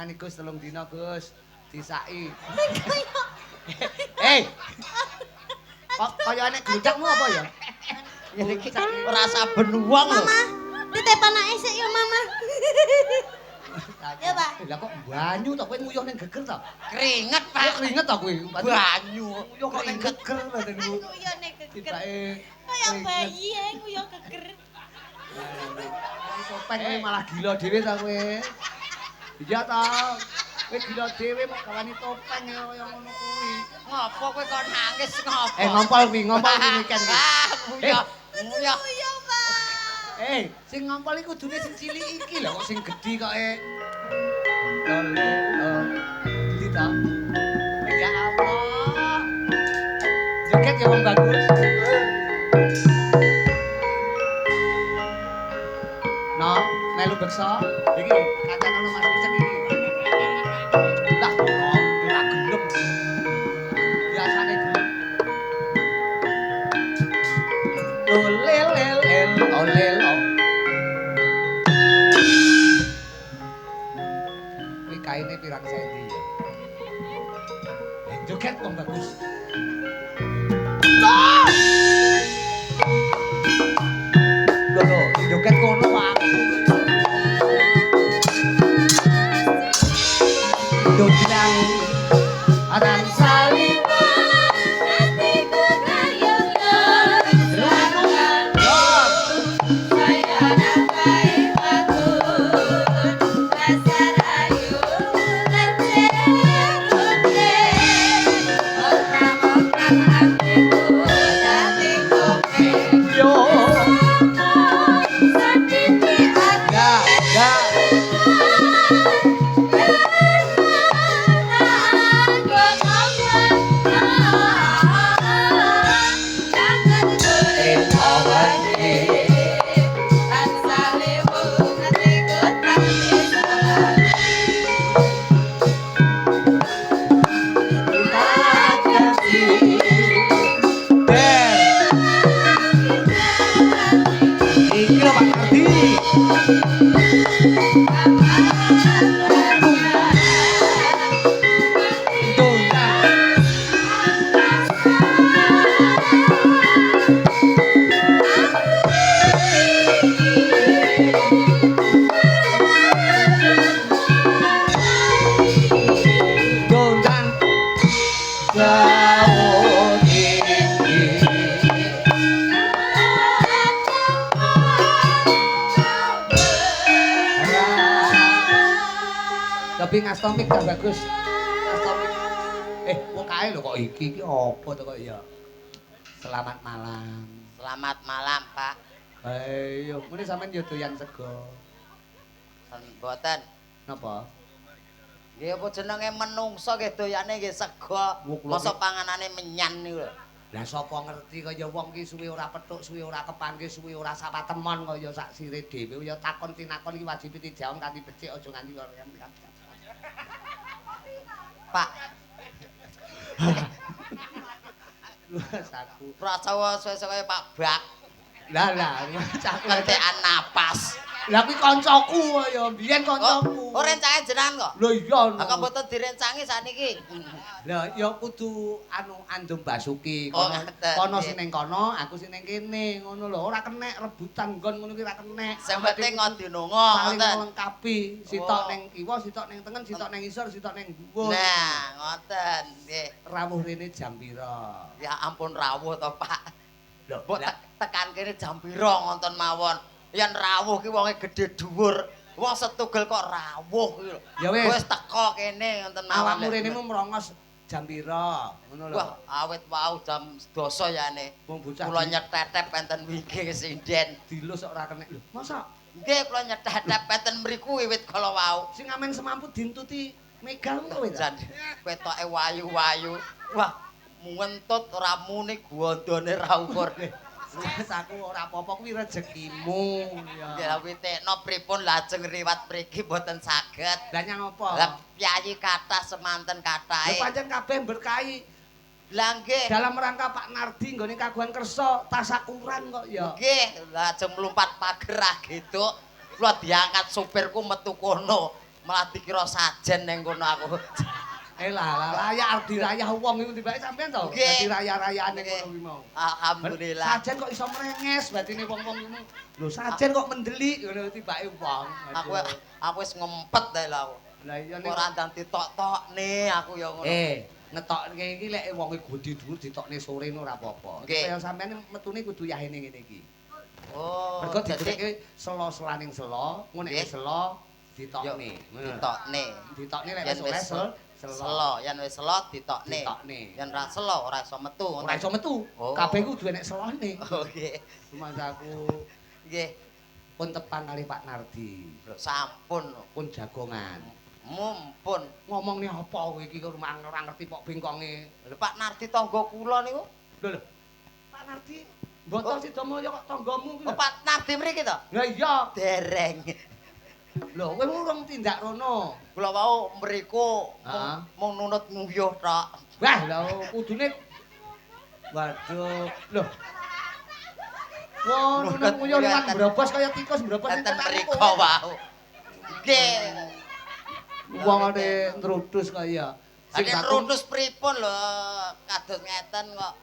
mangan Gus 3 dina Gus. Disaki. Hei. Kok kaya nek gludakmu apa ya? Ngene iki ora saben wong lho. Mama, titip anake sik ya Mama. Ya, Pak. Lah kok banyu to kowe nguyuh ning geger to? Keringet, Pak Pak. keringet to kowe? Banyu. Nguyuh kok ning geger to niku. Nguyuh nek geger. Tibake Kaya bayi nguyuh geger. topeng kowe malah gila dhewe ta kowe. Iya ta. Kowe gila dhewe mok gawani topeng kaya ngono kuwi. Ngopo kowe kok nangis ngopo? Ngompol kuwi Ken. Nguyuh. Nguyuh. Nguyuh, Pak. Sing ngompol iku kudune sing cilik iki lho kok sing gedhi kok Ndi ta? Ya Allah. Joget ya wong bagus. No, melu beksa. Iki kacang ono Mas Wicek iki. Lah, ora gelem. Biasane gelem. Lel olel. Kuwi kaine pirang senti ya? Joget wong bagus. Lho, joget kono aku. Dobilang anan saling Hatiku kayunya lanungan. saya napai bangun pasar ayu leceh-leceh okam-okam hatiku tapi kope Yo, sedikit ya. Iki lho Pak Kardi. Gondang jauh tinggi. Tapi ngastomik tak bagus. Ngastomik. Wong kae lho kok iki apa to kok ya? Selamat malam. Selamat malam, Pak. Ayo, muni sampean yo doyan sego. Mboten. Napa? Nggih apa jenenge menungso nggih doyane nggih sego. Masa panganane menyan niku lho. Lah sapa ngerti kaya wong ki suwe ora petuk, suwe ora kepanggih, suwe ora sapatemon kaya sak sire dhewe ya takon tinakon iki wajib dijawab kanthi becik aja nganti karo Pak, saku. prasawa suwe-suwe kaya Pak Bak. Lah cak Ngentekan napas. Lah kuwi kancaku kaya biyen kancaku. Oh, rencange jenengan kok. Lho iya. Lah kok mboten direncangi saniki. Lah ya kudu andum basuki Oh, kono ngaten, kono nggih. sing ning kono, aku sing ning kene ngono lho. Ora kenek rebutan nggon ngono ki ora kenek. Sing penting ngodinunga saling ngoten. melengkapi. Sitok Oh. ning kiwa, sitok ning tengen, sitok ning isor, sitok ning dhuwur. Nah, ngoten nggih. Rawuh rene jam pira? Ya ampun rawuh to, Pak. Lho, Mbok tekan kene jam pira ngonten mawon. Yen rawuh ki wonge gedhe dhuwur. Wong setugel kok rawuh ki lho. Ya wis. Wis teko kene ngonten mawon. awakmu rene mu merongos jam pira? Ngono lho. Wah, awit wau jam 12 yane. Wong bocah Kula nyetetep enten wingi sinden. dilus kok ora kenek lho. Masa Nggih, kula nyetetep enten mriku wiwit kala wau. sing amen semampu dintuti megal kowe ta? Jan wetoke wayu-wayu. Wah, ngentut ora muni gondone ra ukur. Wis aku ora apa-apa kuwi rezekimu Ya witekno pripun lajeng riwat mriki mboten saged. Lah nyang apa? Lah piyayi kathah semanten Lho kathahe. pancen kabeh berkahi Lah nggih. dalam rangka Pak Nardi nggone kagungan kersa tasakuran kok ya. Nggih, lajeng mlumpat pager gitu. Kula diangkat supirku metu kono. Malah dikira sajen ning kono aku. Lah raya dirayah wong iku tibake sampean to. Nggih. Dadi raya-rayane Nggih. ngono kuwi mau. Alhamdulillah. Sajen kok iso mrenges batine wong-wong ngono. Lho sajen kok mendelik ngono tibake wong. Aku wis ngempet ae lho aku. Lah iya nek Ora ndanti tok-tokne aku ya ngono. ngetokne iki lek wonge gudi dhuwur ditokne sore ora apa-apa. Nggih. Kaya sampean metune kudu yahene ngene iki. Oh, Mergo dadi didhekke selo-selaning selo, ngene Nggih. selo ditokne. Ngono. ditokne. Ditokne lek Yen wis oleh wis selo, yen wis selo ditokne. Ditokne. Yen ra selo ora iso metu. Ora iso metu. Oh. Kabeh kudu enek selone. Oh, nggih. Rumahku Nggih. pun tepang kali Pak Nardi. Lho sampun. Pun jagongan. Mumpun. Ngomongnya apa kowe iki kok ora ngerti pok bengkonge. Lho Pak Nardi tangga kula niku. Lho. Pak Nardi, mboten Sidomulya kok tanggamu kuwi. Oh, Pak Nardi mriki to? Lah iya. Dereng. Lho, kowe urung tindak rono. Kula wau mriku Heeh. mung nunut nguyuh tok. Wah, lha kudune waduh. Lho. Wah, Lho, nang nguyuh lan enten- brobos kaya tikus brobos Enten mriku wau. Nggih. Wong ade ntrudus kaya. Sing Saking kakung rutus pripun lho kados ngeten kok.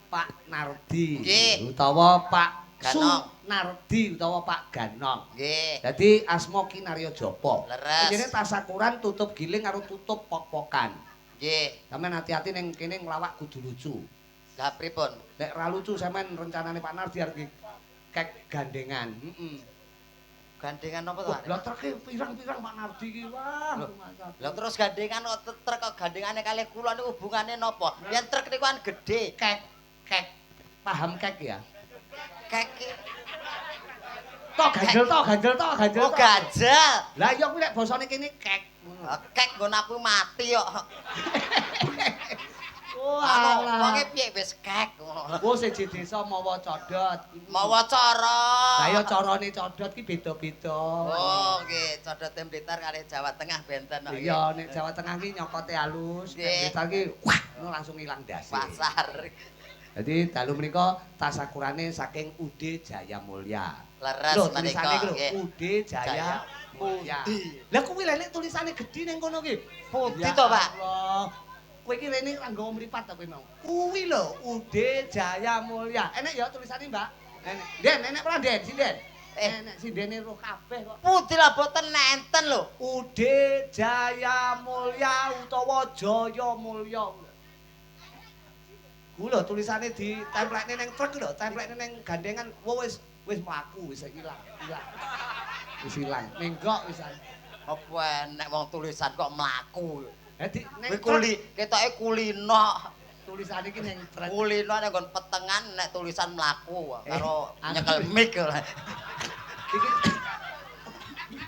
Pak Nardi Nggih. utawa Pak Ganong. Nardi utawa Pak Ganong. Nggih. Dadi asma Kinarya Japa. Leres. Jenenge tasakuran tutup giling karo tutup pok-pokan. Nggih. Sampeyan hati-hati ning kene nglawak kudu lucu. Lah pripun? Nek ra lucu sampeyan rencanane Pak Nardi arep kek gandengan. Heeh. Gandengan apa to? Wah, lah treke pirang-pirang Pak Nardi iki wah. Loh. Lah terus gandengan kok truk kok gandengane kalih kula niku hubungane napa? Yen truk niku kan gedhe. kek. Paham kek ya? Kek Tok ganjel tok, ganjel tok, ganjel oh tok. ganjel. Lah iya kuwi lek basane kene kek. Kek nggon aku mati kok. Oh, Anu alah. wonge piye wis kek ngono. Oh, siji desa mawa codot. Mawa cara. Lah ya carane codot ki beda-beda. Oh, nggih, codote Blitar kali Jawa Tengah benten kok. Iya, nek Jawa Tengah ki nyokote halus, nek Nggih. Blitar ki wah, ngono langsung ilang dasi. Pasar. Jadi dalu menika tasakurane saking Ude Jaya Mulya. Leres Lho, menika tulisane ki lho, nggih. Ude Jaya Mulya. Pundi? Lah kuwi lek tulisane gedhi ning kono ki. Pundi Ya to, Pak? Allah. Kowe iki rene ra nggawa mripat ta kowe mau. Kuwi lho, Ude Jaya Mulya. Enek ya tulisane, Mbak. Enek. Den, enek ora Den? Sinden. Enek sindene roh kabeh kok. Pundi lah boten nenten lho. Ude Jaya Mulya utawa Jaya Mulya. Ku lho tulisane ditemplekne ning truk lho, templekne ning gandengan. Wis mlaku, wis ilang. Wis ilang. Menggok wisan. Apa enek wong tulisan kok mlaku. Dadi ning Kuwi truk ketoke kulino. tulisane iki ning truk. Kulino nek nggon petengan nek tulisan mlaku karo aku- nyekel mic. Iki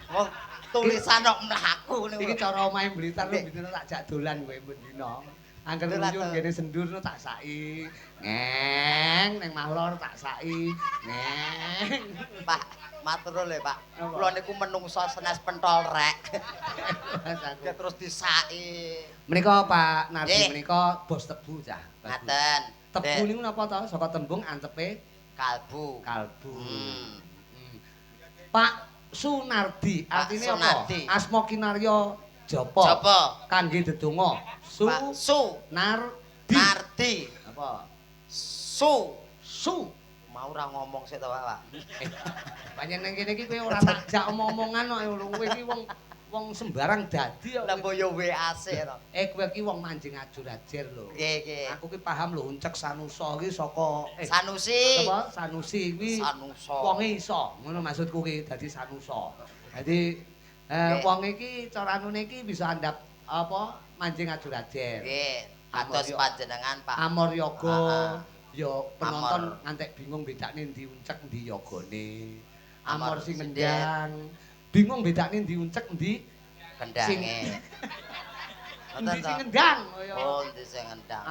Wong tulisan kok mlaku iki niku. cara omahe Blitar lho bintino tak jak dolan kowe ben dina. Angger Dolan nguyuh to. ngene sendur no tak saki. Ngeng ning mahlor tak saki. Ngeng. Pak, matur nuwun lho, Pak. Apa? Kula niku menungso senes pentol rek. Mas aku. Ya terus disaki. Menika Pak Nardi Nggih. menika bos tebu cah. Ngaten. Tebu niku napa to? Saka tembung antepe kalbu. kalbu. Hmm. Hmm. Pak Sunardi Pak artine Sunardi. apa? Asma Kinarya Japa. Japa? Kangge dedonga. Pak Su Nardi. Nardi. Apa? Su. Su. Mau ora ngomong sik to, Pak. Banyak nang kene iki kowe ora tak jak omong-omongan kok kowe iki wong sembarang dadi kok. Lah mbok yo WAC to. Kowe iki wong manjing ajur-ajer lho. Nggih, nggih. Aku ki paham lho uncek Sanusa iki saka Sanusi. apa Sanusi kuwi Sanusa. wonge iso. Ngono maksudku ki dadi Sanusa. Dadi Nggih. wong iki cara anune iki bisa andhap apa manjing ajur-ajer. Nggih. Atos Amor- panjenengan, Pak. Amor yoga Ah, ya penonton Amor. ngantek bingung bedakne ndi uncek ndi yogane. Amor Amor sing sinden. ngendang. Bingung bedakne ndi uncek ndi Kendange. endi Ngoten sing to. ngendang kaya. Oh, ndi sing ngendang.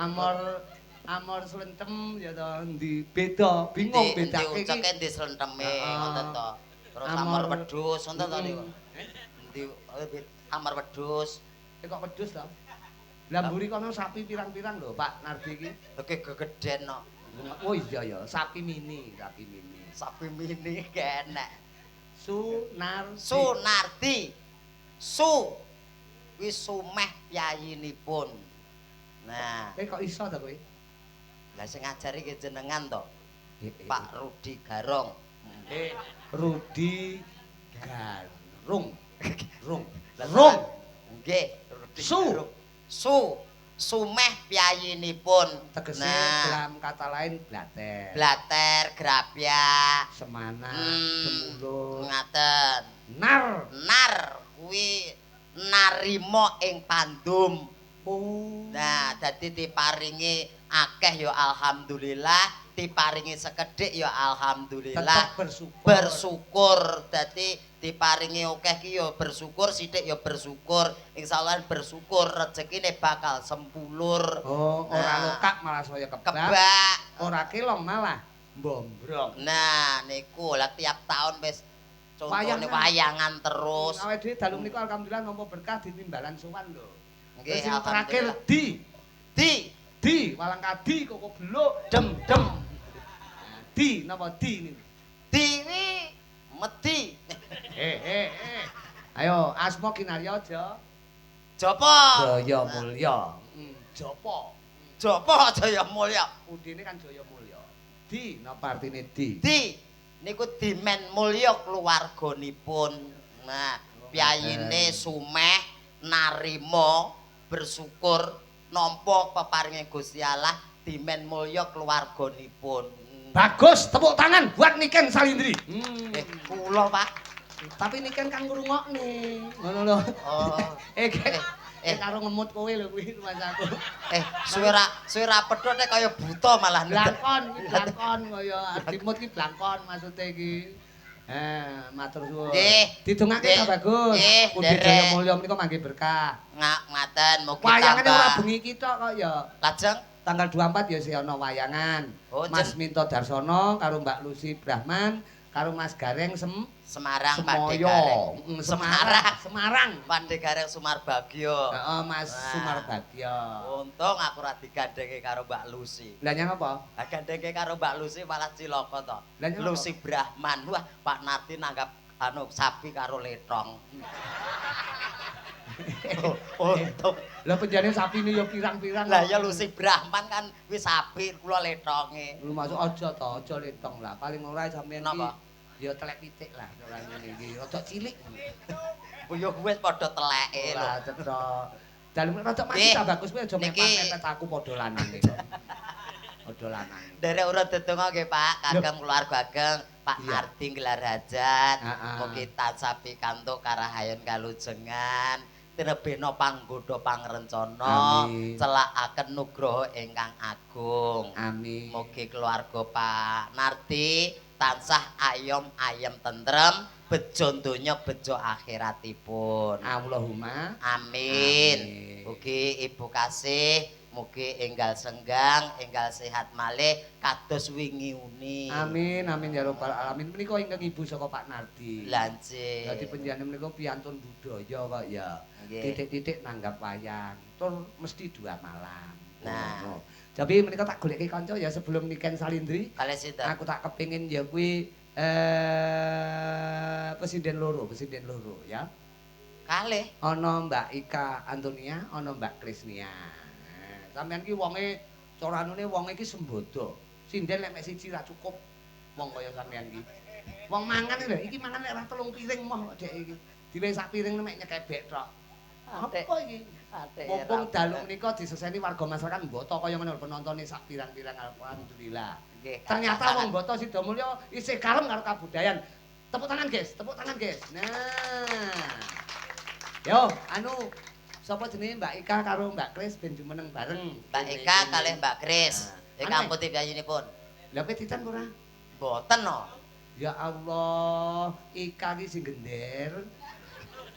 Amor slentem ya to ndi beda bingung Endi bedake iki. uceke ndi slenteme Heeh. ngoten to. Terus Amor- amor wedhus ngoten to niku. Mm. Endi amor wedhus. Kok wedhus to? Lah mburi kono sapi pirang-pirang lho Pak Nardi iki. Oke gegeden no. Oh iya ya, sapi mini, sapi mini. Sapi mini kenek. Sunardi. Sunardi. Su kuwi sumeh piyayinipun. Nah, Kok iso ta kowe? lah sing ngajari ki jenengan to, Eh, Pak Rudi Garong. Rudi Garung. Rung. Lah, Rung. Nggih, Rudi Su. Garong. Sumeh piyayinipun. Tegese Nah, dalam kata lain blater. blater, grapya, Semana, Hmm, semulur, ngaten. nar. Nar kuwi narima ing pandum. Oh. Nah, dadi diparingi akeh ya alhamdulillah, diparingi sekedhik ya alhamdulillah. Tetap bersyukur. Bersyukur. Dadi diparingi akeh ki ya bersyukur, sithik ya bersyukur. Insyaallah bersyukur rezekine bakal sempulur. Oh, ora Nah, lokak malah saya kebak. Kebak. Ora kelong malah mbombrong. Nah, niku lah tiap tahun wis contone Wayangan. wayangan terus. Awake dhewe dalu menika alhamdulillah nampa berkah ditimbalan sowan lho. Nggih, Terus yang terakhir alhamdulillah. di walang kadi koko beluk Dem. di napa di niku. Diwi medi. Ayo asma kinarya aja. Jopo. Jaya Mulya. Jopo. Jopo Jaya Mulya. Udine kan Jaya Mulya. Di napa artine di? Di niku dimen mulya keluarganipun. Nah, piyayine sumeh narima bersyukur nampa peparinge Gusti Allah dimen mulya keluarganipun. Bagus, tepuk tangan buat Niken Salindri. Kula, Pak. Tapi Niken kan ngrungokne. Ngono lho. Oh. Karo ngemut kowe lho kuwi rumahku. Suwe ra pedhot kaya buta malah. Blangkon kaya dimut ki blangkon maksude iki. Matur suwun. Nggih. Didongake ta bagus. Nggih, Pundi Jaya Mulya menika mangke berkah. Ngaten mugi Wayangane ora tambah. bengi kita kok ya. Lajeng Tanggal 24 ya sih ana wayangan. Oh, Mas Minto Darsono karo Mbak Lucy Brahman karo Mas Gareng Semarang Semoyo. Pandegareng. Semarang. Pandegareng Sumarbagya. Heeh, Mas Wah. Sumarbagya. Untung aku ora digandhenge karo Mbak Lucy. Lah nyang apa? Lah gandhenge karo Mbak Lucy malah cilaka to. Lah nyapa? Lucy Brahman. Wah, Pak Narti nanggap sapi karo letong. Untung. Lah penjane sapine ya pirang-pirang. Lah ya Lucy Brahman kan wis sapi kula letonge. Lu masuk aja to, aja letong lah. Paling ora sampean iki Napa? ya telek pitik lah ora ngene iki. Rada cilik. Buyuh wis padha teleke lho. Ora cetha. Dalem rada mati Nggih. ta bagus kowe aja Niki- mepet aku padha lanang iki. Padha lanang. Derek urut dedonga nggih Pak, kagem keluarga ageng Pak Iya. Nardi gelar hajat. Heeh. Mugi tansah pikantuk karahayon kalujengan, tinebena panggoda pangrencana, Amin. celakaken nugraha ingkang agung. Amin. Mugi keluarga Pak Nardi tansah ayem tentrem, bejo donya bejo akhiratipun. Allahumma Amin. Amin. Mugi Ibu kasih, mugi enggal senggang, enggal sehat malih kados wingi uni. Amin amin ya rabbal alamin. Menika ingkang ibu saka Pak Nardi. Lanjut. Dadi penjane menika piantun budaya kok ya. Nggih. Titik-titik nanggap wayang. Tur mesti 2 malam. Nah. Ngono. Tapi menika tak goleki kanca ya sebelum Niken Salindri. Kalih sinten? Aku tak kepingin ya kuwi presiden loro ya. Kalih. Ana Mbak Ika Antonia, ana Mbak Krisnia. Sampeyan ki wonge cara anune wonge iki sembodo. Sinden lek mek siji ra cukup wong kaya sampeyan ki. Wong mangan lho, iki mangan nek ora 3 piring moh kok dek iki. Diwe sak piring mek nyekebek tok. Atik. Apa iki? Atik. Mumpung dalu menika diseseni warga masyarakat mboto kaya ngono penontone sak pirang-pirang alhamdulillah. Nggih. Ternyata wong Boto Sidomulyo isih kalem karo kabudayan. Tepuk tangan, guys. Tepuk tangan, guys. Nah. Yo, anu sapa jenenge Mbak Ika karo Mbak Kris ben jumeneng bareng. Mbak Eka kalih Mbak Kris. Nah. Ingkang putih piyayunipun. Lah petitan ora? Mboten no. Ya Allah, Ika ki sing gender.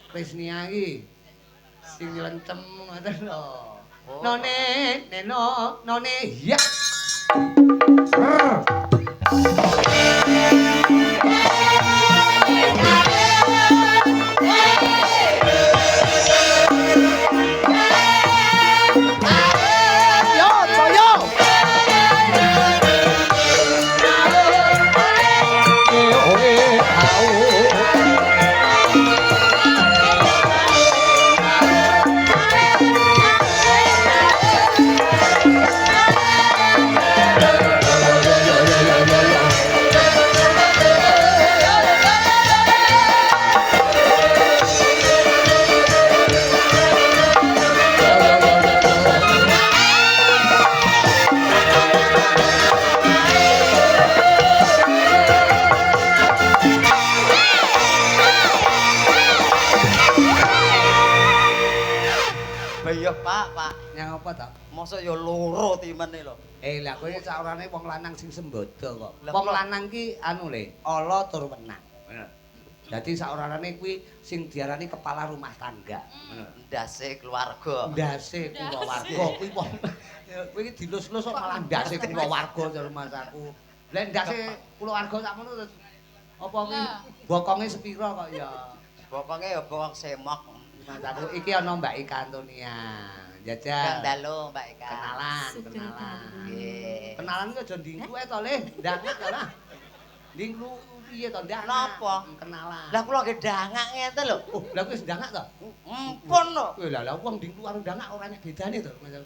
Krisnia ki sing lencem ngoten lho. Oh. None, neno, none, ya. iya Pak. Nyang apa ta? Mosok ya loro timene lho. Lah kowe saurane wong lanang sing sembodo kok. Lah, Wong kula- lanang ki anu le, ala tur wenang. Ngono. Dadi saurane kuwi sing diarani kepala rumah tangga. Ngono. Ndase keluarga. Ndase kulawarga kuwi wong kowe iki dilus-lus kok malah ndase kulawarga jare Mas aku. Lah ndase kulawarga sakmono terus apa kuwi bokonge sepira kok ya. Pokoke ya bokong semok. Mas aku iki ana Mbak Ika Antonia. Jajal. Kang dalu Mbak Ika. Kenalan. Nggih. Kenalan ki aja ndingku ae to Le, ndangak to lah. Ndingku piye to ndangak? Napa? Kenalan. Lah kula nggih dangak ngeten lho. Oh, lah kowe wis ndangak to? Empun lho. Kowe lah wong ndingku karo ndangak ora enek bedane to, Mas.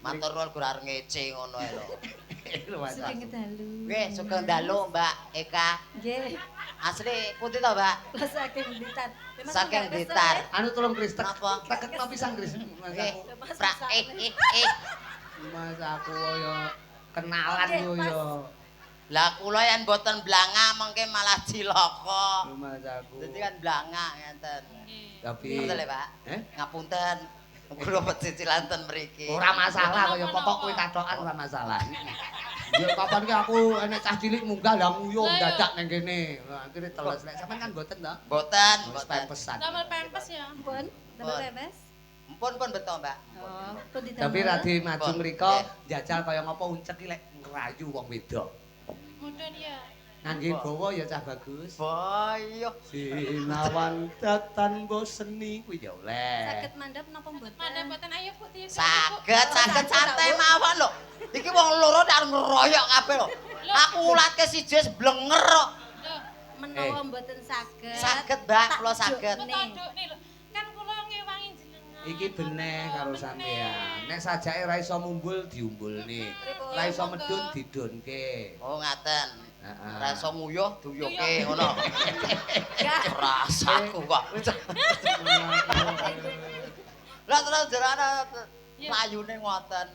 Matur nuwun gur arep ngece ngono ae lho. Lho, Mas. Sugeng dalu. Nggih, sugeng dalu Mbak Eka. Nggih. Asli putih to, Mbak? Kula saking Blitar. Memang Saking enggak kesel, Blitar. Anu tolong Kris, Napa? tekekno pisan Kris. Mas Nggih. aku. Pra Mas aku yo kenalan yo yo. Lah kula yen mboten blanga mengke malah cilaka. Mas aku. Dadi kan blanga ngeten. Tapi Ngoten lho, Pak. Eh? Ngapunten. Kula pecicilan ten mriki. Ora masalah kaya pokok kowe katokan ora masalah. Ya kapan ki aku enek cah cilik munggah lah nguyuh dadak ning kene. Lah akhire teles lek sampean kan mboten to? Mboten, Wis mboten. pesan. Damel pempes ya. Pun, damel pepes. Pun beto, Mbak. Oh, pun didamel. Tapi radi maju Pun, mriko nggih. jajal kaya ngapa uncek ki lek ngrayu wong wedok. Mudun ya. Ngangge bawa ya cah bagus. Boyo. Sinawan datan boseni kuwi ya oleh. Saged mandhap napa mboten? Mana mboten ayo Bu tiup. Saged santai mawon lho. Iki wong loro nek ngeroyok kabeh lho. Aku ulatke siji wis blenger kok. Loh, Menawa mboten saged. Saged, Mbak, kula saged. kok tanduk nih lho. Kan kula ngewangi jenengan. Iki bener karo sampean. Nek sajake ora iso mumbul diumbulne. Ora iso medhun didunke. Oh, ngaten. Heeh. Ora iso nguyuh duyuke ngono. Rasaku kok. Lah terus jarane layune ngoten.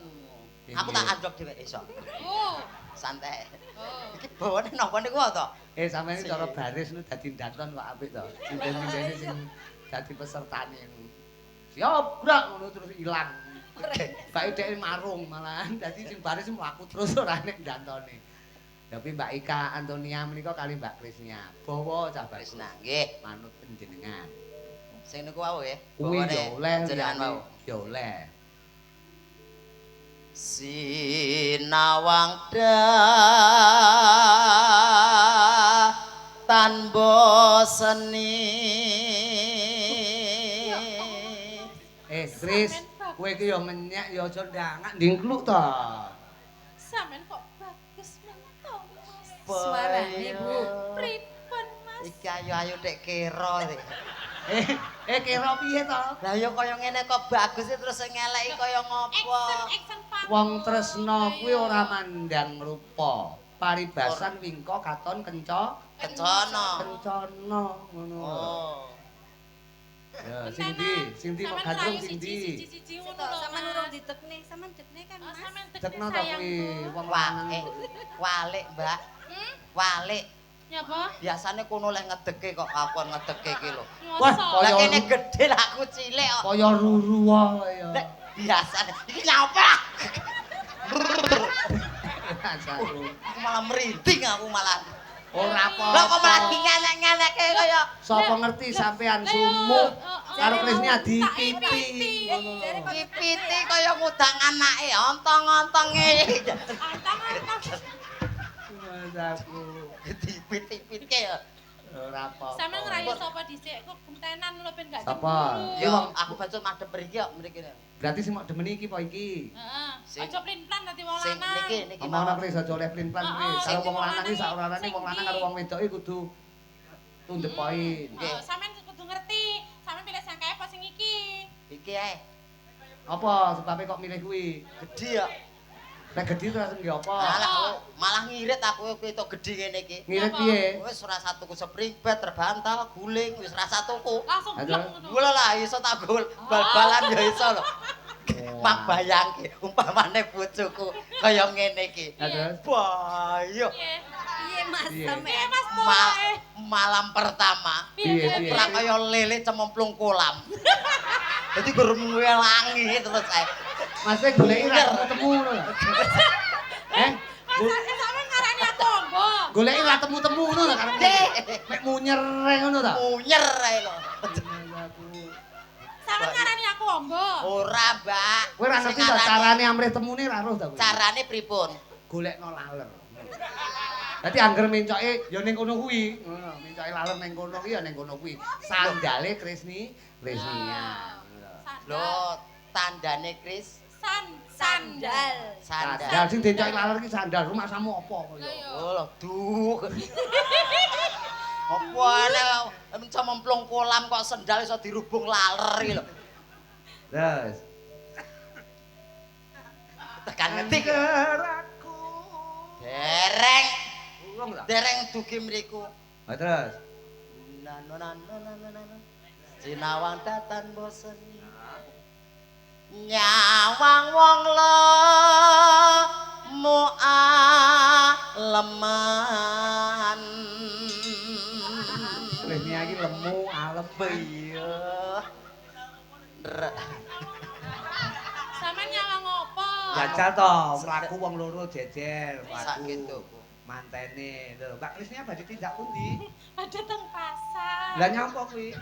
Aku tak andhok dhewe iso. Oh. Santai. Oh. Iki bawane napa niku to? Sampeyan iki cara baris nu dadi danton kok apik to. Sinden-sindene sing dadi pesertane. Siap, gerak ngono terus ilang. Bae dhek marung malahan dadi sing baris mlaku terus ora enek dantone. Tapi Mbak Ika Antonia menika kali Mbak Krisnya. Bawa cah baris. Krisna, nggih. Manut panjenengan. Sing niku wau nggih. Kuwi ya oleh jenengan liyane wau. ya oleh. Sinawang tan boseni. Kris, kowe iki ya menyek ya aja ndangak ndingkluk to. Sampeyan kok bagus mentok, Mas. Suarane, Bu. Pripun, Mas? Iki ayu-ayu tek kira iki. Kira piye to? Lah ya kaya ngene kok bagus terus ngeleki kaya ngopo? Action panggung. Wong tresna kuwi ora mandang rupa. Paribasan wingko katon kenca Kencana. kencana ngono. Oh. Ya, sing ndi? Sing ndi kok gandrung sing ndi? Siji-siji Sik ngono to, lho. sampean Mas. urung ditekne, sampean dekne kan, Oh, Mas. sampean Dekno to sayang, kuwi Bu. wong Wah, lanang. walik, Mbak. Hmm? Walik. Ya apa? Biasane kono leh ngedeke kok aku ngedeke iki lho. Wah, Mosok. Lah Kaya kene ru- gedhe lah aku cilik kok. Kaya ruru wae ya. Nek biasane iki nyapa? Rasaku. Aku malah merinding aku malah. Ora apa-apa. Lah kok malah dingenek-ngenekke kaya Sapa ngerti sampean sumuk karo Krisnya dipiti ngono lho. Jare kok pipiti kaya ngudang anake ontong-ontonge. Antang-antang. Rasaku. Dipiti-pitke ya. Ora apa-apa. Sampeyan ngerayu sapa dhisik kok gentenan lho ben gak Sapa? cemburu. Yo Wong aku baca madhep mriki kok mriki. Berarti sing mok demeni iki apa iki? Heeh. Sing- Aja plin-plan dadi wong Sing lanang. niki Omongno mawon. Kris aja oleh plin-plan Oh, Kris. oh, Karo sing wong lanang iki lanang sak orane sing wong lanang ndi? karo wong wedok iki kudu tundep poin. Nggih. Oh, sampeyan kudu ngerti. Sampeyan pilih sing kae apa sing iki? Iki ae. Apa sebabnya kok milih kuwi? Gedhi ya. Nek gedhi terus nggih apa? Malah malah ngirit aku ketok gedhi ngene iki. Ngirit Apa? piye? Wis ora satuku spring bed, terbantal, guling, wis ora satuku. Langsung Aduh. blok ngono. Gula lah iso tak gol bal-balan ya iso lho. Mak bayangke umpamane bojoku kaya ngene iki. Terus Bayo. Piye? piye? Piye Mas Piye? sampean? Mas Ma- Boy. malam pertama Piye, piye? ora kaya lele cemplung kolam. Dadi gur ngelangi terus ae. Mas goleki ra ketemu ngono lho. Eh, Sampeyan ngarani aku ombo. goleki ra temu-temu ngono lho karep. Mek munyer ngono ta. Munyer ae lho. Sampeyan ngarani aku ombo. Ora, Mbak. Kowe ra ngerti ta carane amrih temune ra roh ta kowe. Carane pripun? Golekno laler. Dadi angger mencoke ya ning kono kuwi. Ngono, mencoke laler ning kono kuwi ya ning kono kuwi. Sandale Krisnia. Lho, tandane Kris Sandal. sandal. Sandal sing dencoke laler iki sandal rumah samu apa Lah kaya. yo. Oh, lho, duh. Apa ana cemplung kolam kok sendal iso dirubung laler iki lho. Terus Tekan ngetik. Anggeraku. Dereng, Urung ta? dereng dugi mriku. Ha terus. Sinawang datan bosen. Nyawang wong leman. Krisnia iki lemu alem. Iya. Sampeyan nyawang opo? Jajal to, mlaku wong loro jejer, Sak mlaku. gitu. Mantene. Lho, Mbak Krisnia badhe tindak pundi? Ada teng pasar. Lah nyapa kuwi?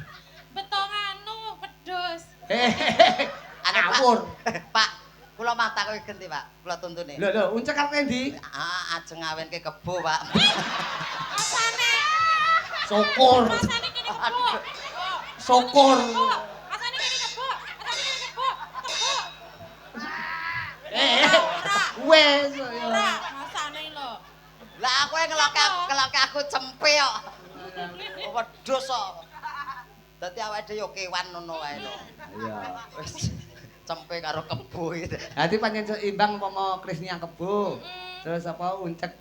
Betung anu wedhus. Ngawur. Pak, kula mata kowe genti, Pak. Kula tuntune. Lho, uncek arep ndi? Ajeng ngawenke kebo, Pak. Asane, Syukur. asane kene kebo. Syukur. Asane kene kebo. Asane kene kebo. Kebo. Wes. Ora, masane lho. Lah kowe ngeloke aku cempe kok. Wedhus kok. Dadi awake dhewe yo kewan ngono wae lho. Iya. Wis cempe karo kebo iki. Dadi pancen seimbang umpama Krisnia kebo. Terus apa uncek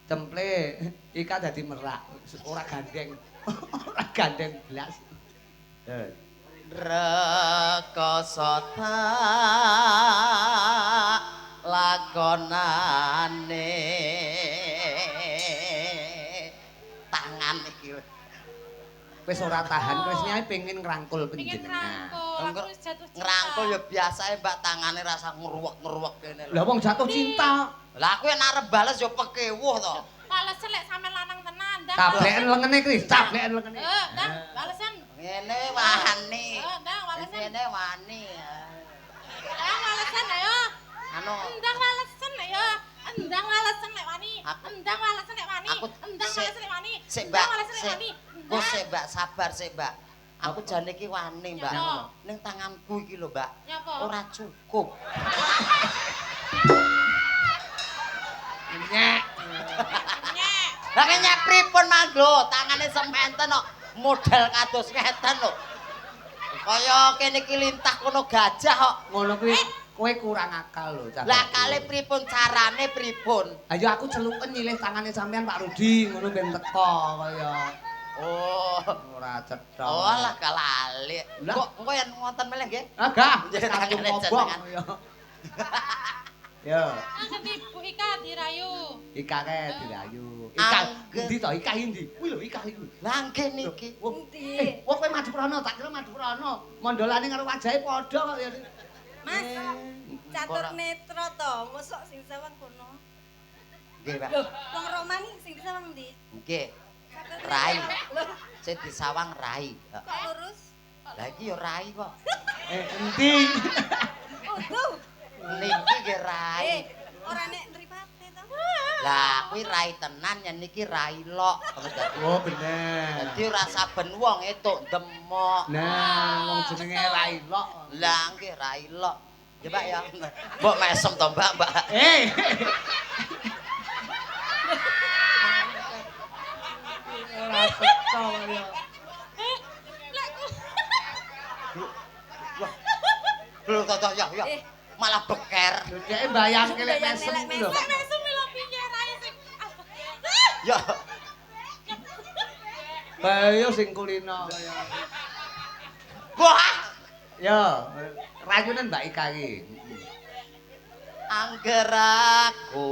cemple ika dadi merak. Ora gandeng. Ora gandeng blas. Rekasata lakonane tangan iki. Wis ora tahan Krisnia pengen ngrangkul Pengen panjenengan. rangkul, aku wis jatuh cinta. Ngrangkul ya biasae Mbak tangane rasa ngruwek-ngruwek kene lho. Lah wong jatuh cinta. Lah aku nek arep bales ya pekewuh to. Balesen lek sampe lanang tenan, ndang. Tableken lengene Kris, tableken lengene. Ndang, balesen. Ngene wani. Ndang, balesen. Ngene wani. Ndang, balesen ayo. Anu Ndang balesen ayo. Ndang balesen lek wani. Aku- Ndang balesen lek wani. aku Ndang sik- balesen lek wani. sik Ndang Mbak, balesen lek sik. wani. Kok sik Mbak, sabar sik Mbak. Aku jane iki wani Mbak. Nyapa? Ning tanganku iki lho Mbak. Nyapa? Ora cukup. Nyek. Nyek. Lah nyek pripun Mang lho, tangane sementen kok model kados ngeten lho. Kaya kene iki lintah kono gajah kok. Ngono kuwi kowe kurang akal lho, Cak. Lah kali pripun carane pripun? Ayo aku celuken nyilih tangane sampean Pak Rudi ngono ben teko kaya Oh. ora cetha. Oh lah kalali. Lah. Kok engko yen wonten meneh nggih? Agak Jadi tangane kobong jenengan. kaya. Yo, Angkat ibu Ika dirayu. Ika kae dirayu. Ika Angger. endi to? Ika endi? Kuwi lho Ika iku. Lah nggih niki. Wong Endi? wong kowe madu prono, tak kira madu prono. Mondolane karo wajahe padha kok ya. Mas, catur Ora. netra to, mosok sing sawang kono. Nggih, Pak. Lho, wong Romani sing disawang ndi? Nggih. Catur Rai. netra. Lho, Sing disawang rai. kok lurus? Lah iki ya rai kok. Endi? Uduh. Niki nggih rai. Ora nek nripate to. Lah kuwi rai tenan yen niki rai lok. Oh, bener. Dadi ora saben wong etuk demok. Nah, wong jenenge Rai Lok. Lah nggih rai lok. Ya Mbak ya. Mbok mesem to Mbak, Mbak. Ora teko kaya. Lho to ya ya. Eh. Malah beker. Lho dhek mbayangke lek Mbayang mesem lek ku lho. mesem. Lek mesum lho piye rae sing Ya. Bayo sing kulino kaya. Wah. Yo, rayunan Mbak Ika iki. Angger aku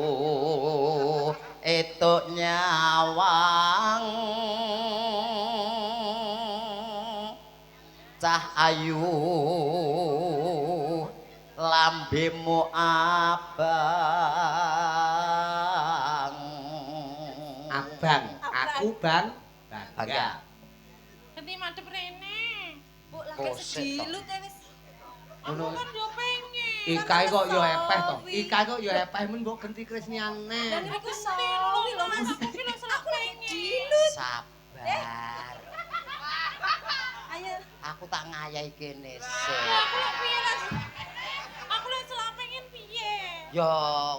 etuk nyawang cah ayu lambemu abang Abang, aku bang. Bangga. Ganti madhep rene. Bu lagi Kosek, sejilut ya wis. Aku Ngono. kan yo pengen. Ikai kok yo epeh to. Sawi. Ikai kok yo epeh men mbok genti Dan Krisniane. niku sawi lho Mas. Tapi lo salah pengen. Jilut. Sabar. Ayo. Aku tak ngayahi kene Aku sik. lek piye les? Aku lek salah pengen piye? Yo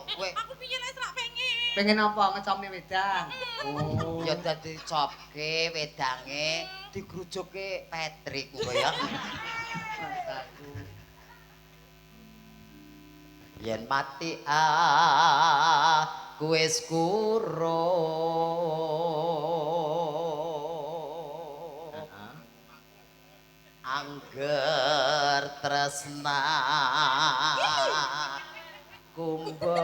kowe Aku piye lek salah pengen? Pengen apa ngecomne wedang? Oh. ya dadi copke wedange digrujuke Patrick engko ya. Masaku. Yen mati aku wis kurung Heeh. angger tresna kumba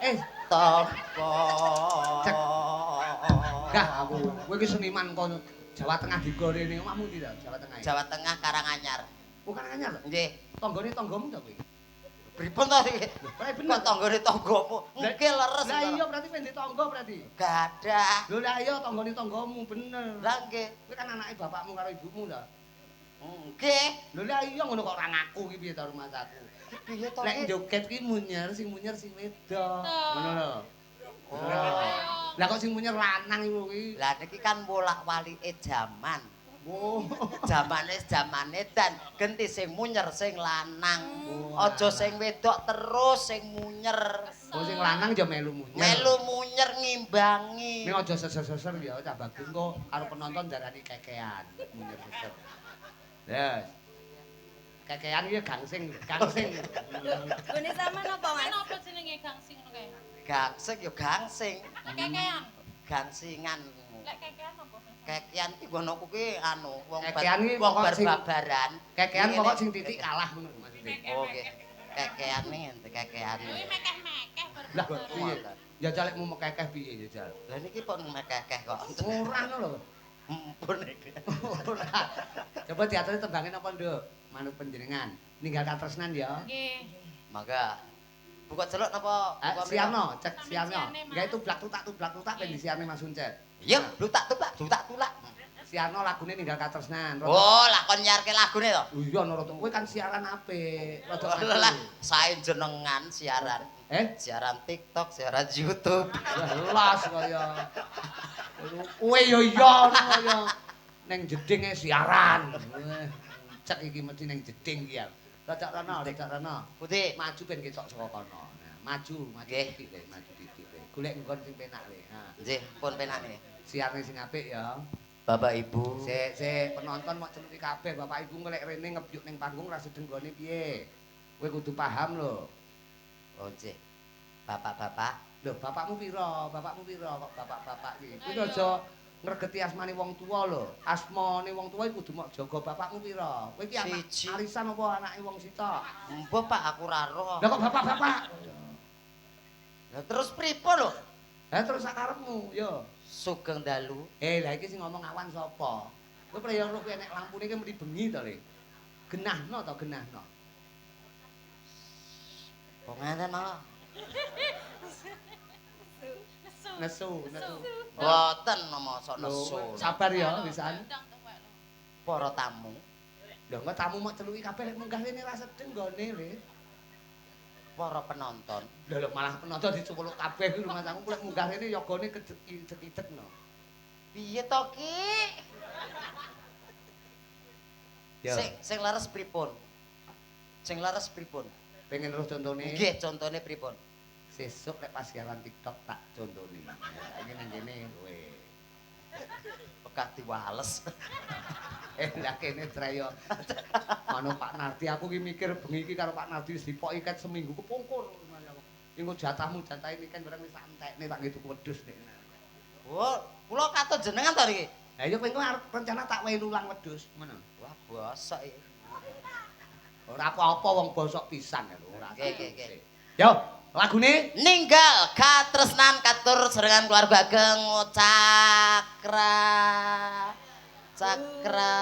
Eh, tapa Cek. gah aku. Kowe iki seniman kon Jawa Tengah digorene omahmu ndi to? Jawa Tengah. Ya? Jawa Tengah Karanganyar. Bukan anyar. Nggih. Tanggane tanggamu to kowe? Pripun to iki? Lah Kok tanggane tanggamu? Engke leres. Lah iya berarti pendek tangga berarti. Gadah. Lho lah iya tanggane tanggamu bener. Lah nggih. Kowe kan anake bapakmu karo ibumu to. Nggih. Lho lah iya ngono kok ora ngaku iki piye to rumah saku. Piye to? Lek joget ki munyer sing wedok. Ngono lho. Oh. Lah kok sing munyer lanang iku kuwi. Lah niki kan bolak-walike jaman. Oh. Jamane dan genti sing munyer sing lanang. Oh, Aja sing wedok terus sing munyer. Oh sing lanang ya melu munyer. Melu munyer ngimbangi. Ning aja seser-seser ya cah bagus kok karo penonton darani kekean. Munyer seser. Yes. Kekean iki gangsing. Gone sampean apa Mas? Kenapa jenenge gangsing ngono kae? Gangsing ya gangsing. Kekean. Gangsingan. Lek kekean apa? Kekian iki ngono kuwi anu wong Kekean iki wong pokok sing- berbabaran. Kekean Ngene. pokok sing titik kalah ngono maksudnya. Oh nggih. Kekean nih ente kekean. Kuwi mekeh-mekeh Lah bareng. piye? Jajal lek mau mekekeh piye jajal? Lah niki pun mekekeh kok. Ora ngono lho. Mumpun iki. Ora. Coba teater tembangin apa, Nduk? Manut panjenengan. Ninggalkan tresnan ya. Nggih. Mangga. Buka celuk napa? Buka Siarno, cek Sampe Siarno. siane, Mas. Enggak itu tutak ben disiarne Mas Uncet. Iya, lutak tulak. Siarno lagune ninggalkan tresnan. Oh, lakon nyarke lagune to. Iya Noro kowe kan siaran apik. Rada Oh, maju. lah, sae jenengan siaran. Siaran TikTok, siaran YouTube. Jelas kaya. Kowe yo iya ngono ya. Ning jedinge siaran. Cek iki mesti ning jeding ki ya. Rada rono. Putih. Maju ben ketok saka kono. Nah, maju Nggih. titik le, maju titik le. Golek nggon sing penak le. Ha. Nggih, pun penake. Siarne sing apik ya. Bapak Ibu. Sik penonton mok celuki kabeh Bapak Ibu ngelek rene ngebyuk ning panggung ra sedeng gone piye. Kowe kudu paham lho. Oh, nggih. Bapak-bapak. Lho, bapakmu pira? Kok bapak-bapak iki? Kuwi aja ngregeti asmane wong tuwa lho. Asmane wong tuwa iku kudu mok jaga bapakmu pira. Kowe iki anak Siji. arisan apa anake wong sitok? Mbah Pak aku ra roh. Lah kok bapak-bapak? Lah terus pripun lho? Lah terus sakarepmu, yo. Sugeng dalu. Lah iki sing ngomong awan sapa? Kowe priyong kuwi nek lampune ki mesti bengi to, Le. Genahno to, genahno. Kok ngene malah. Nesu. Boten mosok nesu. Lho, sabar ya pisan. Para tamu, Lho engko tamu mok celuki kabeh lek munggah rene ra sedeng gone, Le. para penonton. Lho malah penonton dicupluk kabeh kuwi rumah tangku lek munggah rene yogane kecek-kecekno. Piye to Ki? Ya. Sing leres pripun? Sing leres pripun? Pengen terus contone. Nggih, contone pripun? Sesuk lek pas siaran TikTok tak contone. Iki nang kene kowe. Bekah diwales. Lah kene Treyo. Mano Pak Nardi aku ki mikir bengi iki karo Pak Nardi dipok iket seminggu kepungkur. Engko jatahmu jatahe iken barang wis santekne tak ngitung wedhus nek. Oh, kula katut jenengan to niki. Lah ya kowe arep rencana tak wehi ulang wedhus, ngono. Wah, bosok iki. Ora apa-apa wong bosok pisan lho, ora. Nggih. Yo, Lagune Ninggal katresnan katur serengan keluarga ageng Cakra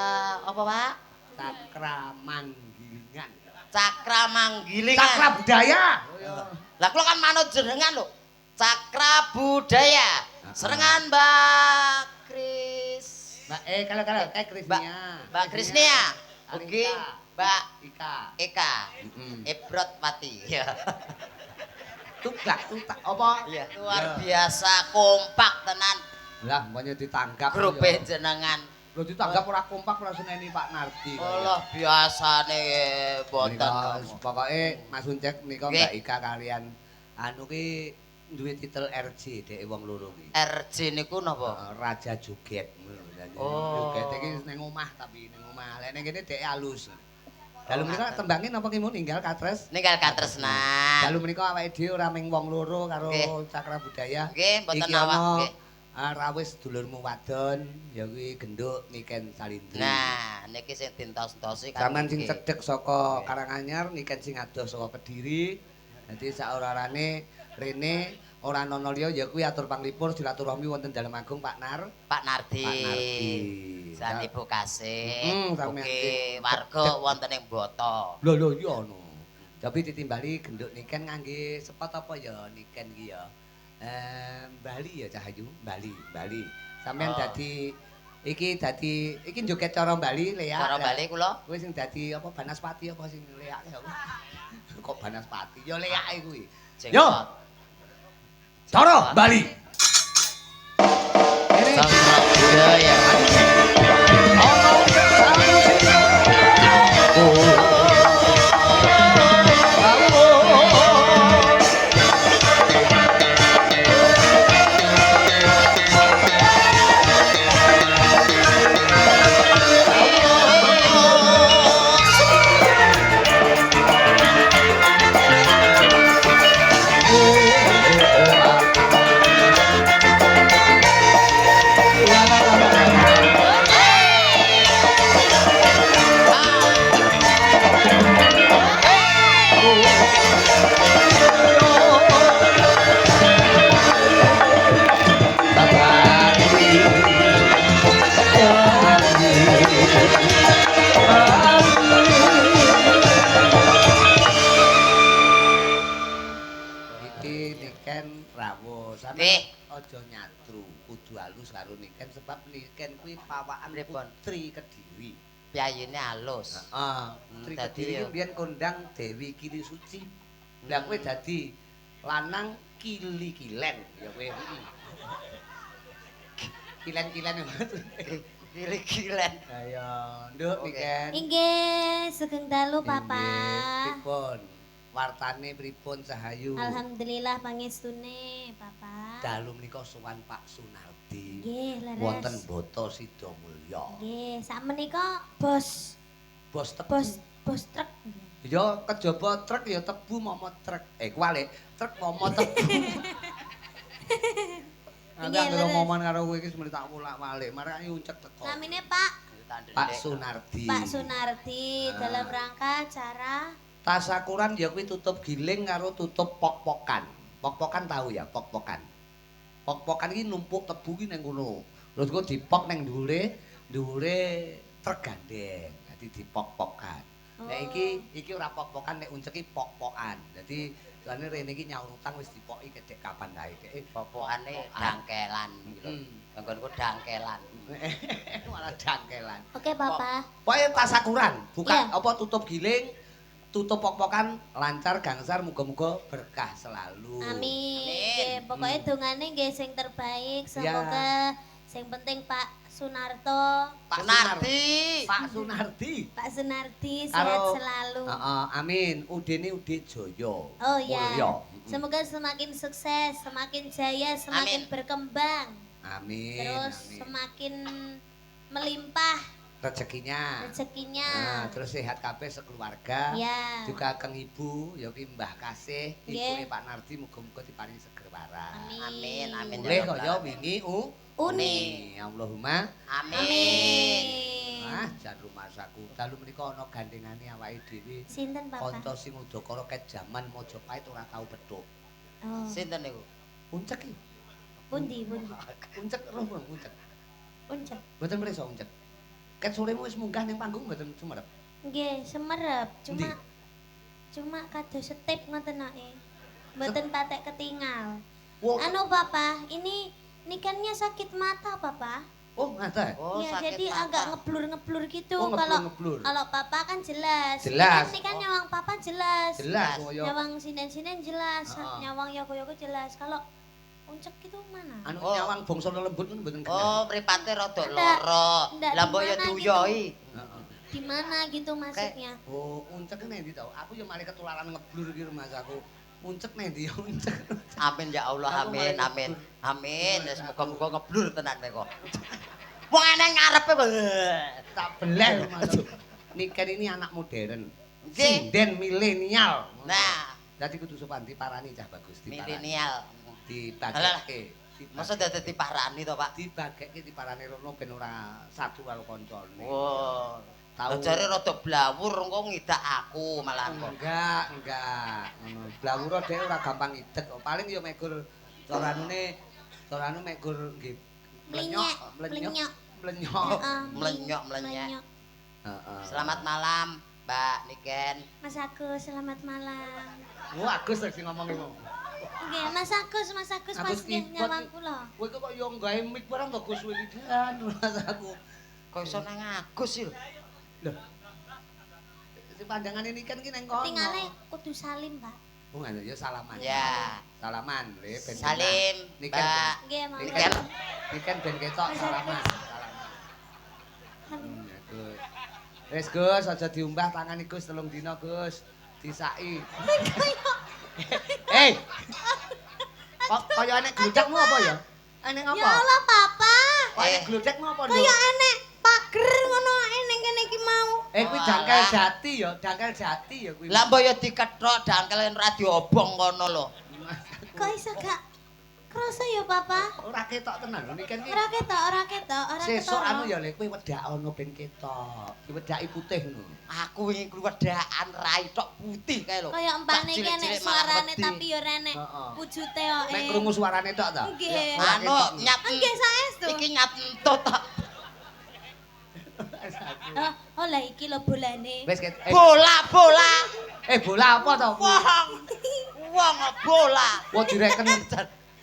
apa Pak? Cakra Manggilingan. Cakra Manggilingan. Cakra Budaya. Lah kula kan manut jenengan lho. Cakra Budaya. Serengan Mbak Kris. Mbak kalau Teh Krisnia. Mbak Krisnia. Ugi Mbak Ika. Eka. Heeh. Ebrotpati. Ya. Tutak apa? Iya, luar biasa kompak tenan Lah, mbaknya ditanggap. grup jenengan. Lho ditanggap ora kompak ora seneni Pak Nardi. Allah biasane boten. Pokoke Mas Uncek menika Nggih. Mbak Ika kalian anu ki duwe titel RJ dhek wong loro ki. RJ niku napa? Raja Joget ngono. Jadi Oh. Joget iki ning omah tapi ning omah. Lek ning kene dhek halus. Dalu menika tembangin napa ki mun ninggal katres? Ninggal katresnan. Dalu menika awake dhewe ora ming wong loro karo Nggih. Cakra Budaya. Nggih, mboten Iki awak ana, nggih. Rawis dulurmu wadon ya kuwi Genduk Niken Salindri. Nah, niki sing dintos-tosi Sampeyan sing nggih. cedhek saka Karanganyar, Niken sing adoh saka Kediri. Dadi saora-orane rene ora ana liya ya kuwi atur panglipur silaturahmi wonten Dalem Agung Pak Nar. Pak Nardi. Pak Nardi. San Ibu Kasih. Sampeyan Ugi sing warga cedhek. wonten ing Boto. Lho iya ono. Tapi ditimbali Genduk Niken ngangge sepot apa ya Niken ki ya. Bali ya Cahayu, Bali. Sampeyan Oh. dadi iki joget cara Bali Lea. Cara Bali kula Kuwi sing dadi apa Banaspati apa sing leake apa? Kok Banaspati? Ya leake kuwi. jenggot. Yo. Cara Bali. Ini Sastra budaya. Iki Niken rawuh. Nggih. Sampeyan aja nyatru, kudu halus karo Niken sebab Niken kuwi pawakan Pripun? Putri Kediri. Piyayune alus. Heeh. Putri dadi Kediri ya. iki biyen kondang Dewi Kili Suci. Lah kowe dadi lanang Kili Kilen ya kowe. Kilen-kilen. Gile-gilen. Ayo, nduk Oke. Niken. Inggih, sugeng dalu Papa. Inggih, pripun? Wartane pripun Cahayu? Alhamdulillah pangestune Papa. Dalu menika sowan Pak Sunardi. Nggih, leres. Wonten Boto Sidomulya. Nggih, sakmenika bos Bos tebu. bos truk. Ya kejaba truk ya tebu momot truk. Kuwalik, truk momot tebu. Aku Nggih, anggere leres. momongan karo kowe iki mesti tak mulak-malik. Marane uncek teko. Namine Pak Pak Sunardi. Pak Sunardi dalam rangka acara Tasakuran ya kuwi tutup giling karo tutup pok-pokan. Pok-pokan tahu ya, pok-pokan. Pok-pokan iki numpuk tebu ki ning kono. Terus kok dipok ning dhuwure truk gandeng. Dadi dipok-pokan. Nek iki ora pok-pokan nek unceki pok-pokan. Dadi soalnya rene iki nyaur utang wis dipoki kedek kapan kae dek. Popokane dangkelan gitu. Nggonku dangkelan. Malah dangkelan. Oke Papa. Pokoke tasakuran, buka Iya. apa tutup giling, tutup pok-pokan lancar gangsar muga-muga berkah selalu. Amin. Amin. Nggih, pokoke dongane nggih sing terbaik. Semoga sing penting Pak Sunarto, Pak Sunardi. Pak Sunardi. Pak Sunardi sehat Karo- selalu. Heeh, amin. Udene Ude Jaya. Oh ya. Mulya. Semoga semakin sukses, semakin jaya, semakin Amin. berkembang. Amin. Terus amin. semakin melimpah Rezekinya. rezekinya. Nah, terus sehat kabeh sekeluarga. Ya. Juga kang ibu, ya ki Mbah Kasih, Nggih. ibune Pak Nardi muga-muga diparingi seger waras. Amin, amin. Boleh kaya wingi Uni. Allahumma Amin. ah jan rumah saku. Dalu menika ana gandengane awake dhewe. Sinten Papa? Kanca sing udakara ket jaman Majapahit ora tau petuk. Oh. Sinten niku? Uncek iki. Pundi. Uncek roh bang, uncek. Uncek. Mboten mrisa uncek. Ket soremu wis munggah ning panggung mboten sumerep. Nggih, semerep. Endi? Cuma kados setip ngoten ae. Mboten patek ketinggal. Wo, Anu Papa, ini nikannya sakit mata Papa. oh ngata. Oh, Ya, sakit jadi mata. agak ngeblur-ngeblur gitu. Oh, Kalau ngeblur-ngeblur. kalau Papa kan jelas. Jelas. Ini kan nyawang Papa jelas. Jelas Jelas. koyo Nyawang sinden-sinden jelas. Heeh. Nyawang Yoko-Yoko jelas. Kalau uncek itu mana? anu Oh. nyawang bangsa lembut kan mboten kenal. Oh, mripate rada Ndak. lara. Ndak, Lah mbok ya gimana duyoi. Heeh. Di mana gitu maksudnya? Oh, uncek nendi tau? Aku ya malah ketularan ngeblur iki Mas aku. Uncek nendi ya uncek. Amin ya Allah, Aku amin, malah amin. ngeblur. Amin. Ya semoga-moga ngeblur tenan kok. Wong ana ngarepe kok. Tak beleh Mas. Niken ini anak modern. Nggih. Sinden milenial. Nah, Dadi kudu sopan diparani cah bagus, diparani. milenial. Dibagekke. Masa dadi parani to, Pak? Dibagekke diparani rono ben ora satu karo kancane. Oh. Tahu. Jare rada blawur engko ngidak aku malah kok. Enggak. Ngono. Blawura dhek ora gampang idek kok. Paling ya megur coranu megur nggih. Melenyek. Melenyok. Heeh, Melenyok. melenyok. Heeh. Selamat malam, Mbak Niken. Mas Agus, selamat malam. Oh, Agus sing ngomong iku. Nggih, Mas Agus Agus pas nggih Ipot. nyawang kula. Kowe kok yo gawe mic barang kok Gus Wilidan Mas aku. Kok iso nang Agus sih? Lho. Si pandangan ini kan ki nang kono. Tingale kudu salim, Pak. Oh, ngene ya salaman. Ya. Salaman, le ben. Salim, Niken. Mbak. Nggih, monggo. Niken. Niken ben ketok Mas salaman. Agus. Salaman. Gus. Wis Gus, aja diumbah tangan Gus telung dina Gus. Disaki. Hei. Kok kaya enek gludakmu apa ya? Enek apa? Ya Allah, Papa. Kok enek gludakmu apa, Nduk? Kaya enek pager ngono ning kene iki mau. Kuwi dangkal jati ya, dangkal jati ya kuwi. Lah mbok ya dikethok dangkelen ra diobong kono lho. Kok iso gak krasa ya, Papa? Ora ketok tenan lho Niken ki. Ora ketok. Sesuk anu ya lek kowe wedak ana ben ketok. Diwedaki putih ngono. Aku wingi kluwedakan rai tok putih kae lho. Kaya empane iki enek Cilik-cilik malah suarane wedi. tapi ya ora enek Heeh. wujute kok. Nek krungu suarane tok ta? Nggih. Ora Anu ketok. nyat Nggih saestu. iki nyat entut tok. Oh lah iki lho bolane. Wis ket. Bola. Bola apa to? Wong bola. Wah direken.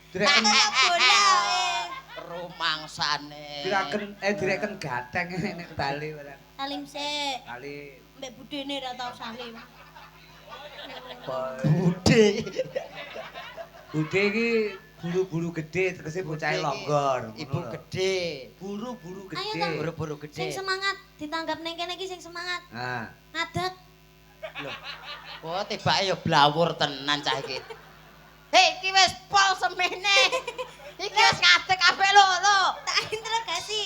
Direken Bola. Rumangsane. direken gateng nek bali ora. Salim sik. Kali Mbek budene ra tau salim. Budhe. Bude iki buru-buru gede tegese bocah longgor. Ibu gede. Buru-buru Ayo gede. toh. Buru-buru Sing gede. semangat ditanggap ning kene iki sing semangat. Nah, Ngadeg. Lho. Oh, tibake ya blawur tenan cah iki. Hei, iki wis pol semene. Iki wis ngadeg kabeh lho. Tak interogasi.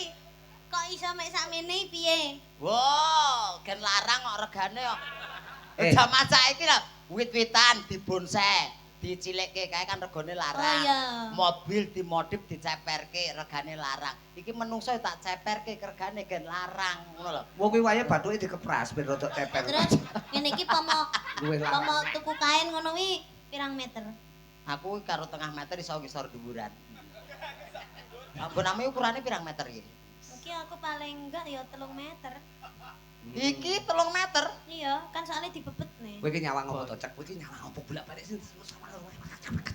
Kok iso mek sakmene piye? Wow, gen larang kok regane kok. Eh. Jaman saiki lho, wit-witan dibonsai, dicilikke kae kan regane larang. Oh iya. Mobil dimodif diceperke regane larang. Iki menungso tak ceperke regane gen larang ngono lho. wong kuwi wae bathuke dikepras ben rodok teper. Terus ngene iki pomo Luwih larang. pomo tuku kain ngono kuwi pirang meter? Aku karo tengah meter iso ngisor dhuwuran. Ampun ame ukurane pirang meter iki? Iki aku paling enggak ya 3 meter. Iki 3 meter. Iya, kan soalnya dibebet nih. Kowe iki nyawang apa to, Cek? Kowe iki nyawang apa bolak-balik sing sama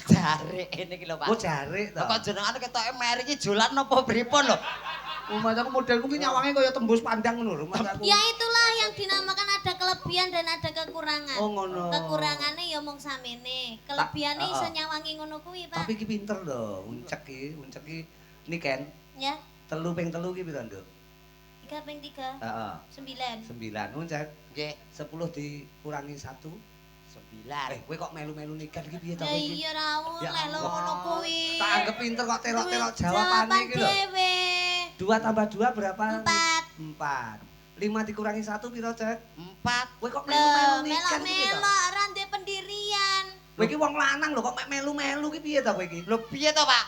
Jare ini iki lho, Pak. Oh, jarik to. Kok jenengane ketoke meri iki jolan napa pripun lho? Mas aku modelku ki nyawange kaya tembus pandang ngono lho, Mas aku. Ya itulah yang dinamakan ada kelebihan dan ada kekurangan. Oh, ngono. Kekurangannya ya mung samene, kelebihannya Tak- iso heeh. nyawangi ngono kuwi, Pak. Tapi iki pinter lho, uncek ki Niken. Ya, 3 ping 3 ki pira, Nduk? 3 ping 3, Heeh. 9. 9 uncek. Nggih, 10 dikurangi 1. 9. Kowe kok melu-melu Niken iki piye to Ya kowe iki? iya ra Ya oleh lho Allah. ngono kuwi. Tak anggap pinter kok terok-terok Kuwi jawabane iki lho. dhewe. 2 tambah 2 berapa? 4. 4. 5 dikurangi 1 pira, Cek? 4. Kowe kok Lho, melu-melu Niken iki to? melok-melok ra ndek pendirian. Kowe iki wong lanang lho kok mek melu-melu ki piye to kowe iki? Lho piye to, Pak?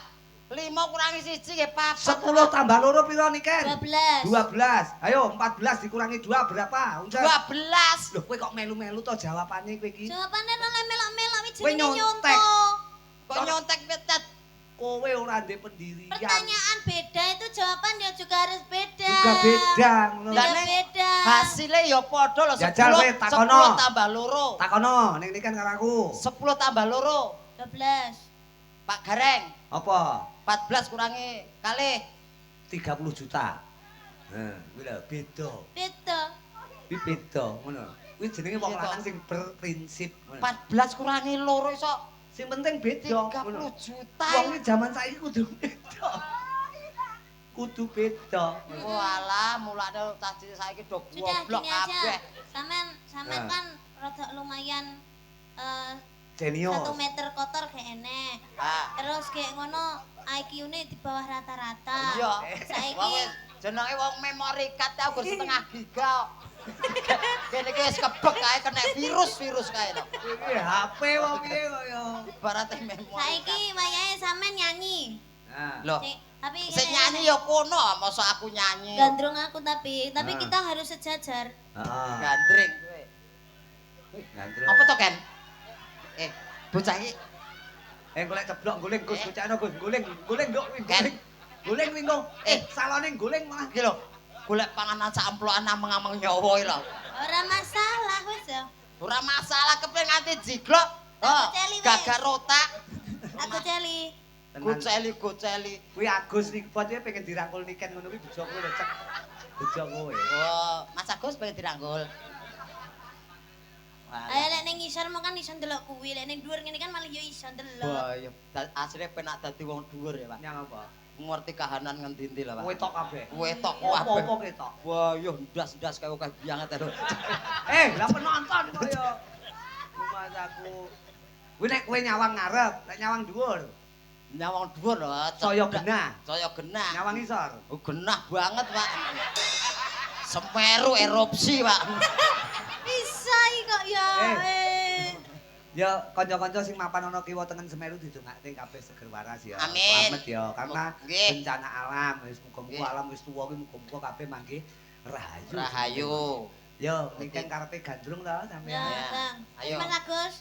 5 kurangi 1 nggih 4. 10 tambah loro pira Niken? 12. 12. Ayo 14 dikurangi 2 berapa? Uncek. 12. Loh kowe kok melu-melu to jawabane kowe iki? Jawabane ora oleh melok-melok wi Kowe jenenge nyontek. nyonto. Kok nyontek petet? Kowe ora ndek pendirian. Pertanyaan beda itu jawaban ya juga harus beda. Juga beda ngono. Lah, Nek, Beda. Hasilnya ya padha lho. Jajal kowe, 10 takono. 10 tambah loro. Takono ning nikan karo aku. 10 tambah loro. 12. Pak Gareng, Apa? 14 kurangi kalih. 30 juta. Nah, kuwi lho beda. Beda. Kuwi beda ngono. Kuwi jenenge wong Iya, lanang toh. sing berprinsip. ngono. 14 kurangi loro iso Sing penting beda. 30 juta. Wong iki jaman saiki kudu beda. Kudu beda. Walah, mulane caci saiki do Sudah goblok gini aja. kabeh. Sampean Nah. kan rada lumayan Jenius. 1 meter kotor kayak enek. Ah, Terus kayak ngono IQ-ne di bawah rata-rata. iya. Saiki Wong wis jenenge wong memory card aku setengah giga. Kene iki wis kebek kae kena virus kae lho. Iki HP wae piye kok ya. Ibarate memory saiki card. wayahe sampean nyanyi. Nah, Loh, Tapi sing nyanyi ya kono, masa aku nyanyi. gandrung aku tapi Ah. kita harus sejajar. heeh. Gandring kowe. Gandrung. Apa to, Ken? Bocah iki Golek ceblok guling Gus, bocahno Gus, guling nduk Ken. guling. Guling wingo. Eh. Salone guling malah. iki lho, golek panganan sak amplokan ameng-ameng nyawa iki lho. Ora masalah wis ya. Ora masalah kepen nganti jiglok. Oh, celi wis. gagar otak. Aku celi. Tenan. Goceli. Kuwi Agus Nikbot ya pengen dirangkul niken ngono kuwi bojo kowe lho cek. Bojo kowe. Oh, Mas Agus pengen dirangkul. Ayo lek ning ngisor mau kan iso ndelok kuwi, lek ning dhuwur ngene kan malah yo iso ndelok. Wah, ya asline penak dadi wong dhuwur ya, Pak. Nyang apa? Ngerti kahanan ngendi-endi lho, Pak. Wetok kabeh. Wetok Apa kabeh. ketok? Wah, yo ndas-ndas kaya akeh banget lho. Lah penonton kok ya. Mas aku. Kuwi nek kowe nyawang ngarep, nek nyawang dhuwur. Nyawang dhuwur lho. Saya genah. Saya genah. Nyawang isor. Oh, genah banget, Pak. Semeru erupsi, Pak. Bisa iki kok ya. Ya kanca-kanca sing mapan ana kiwa tengen Semeru didongake kabeh seger waras ya. Amin. Slamet ya karena Nggih. bencana alam wis muga-muga Nggih. alam wis tuwa kuwi muga-muga kabeh mangke rahayu. Rahayu. Ya, niken karepe gandrung to sampean. Ya, Ya. Bang. Ayo. Mas Agus.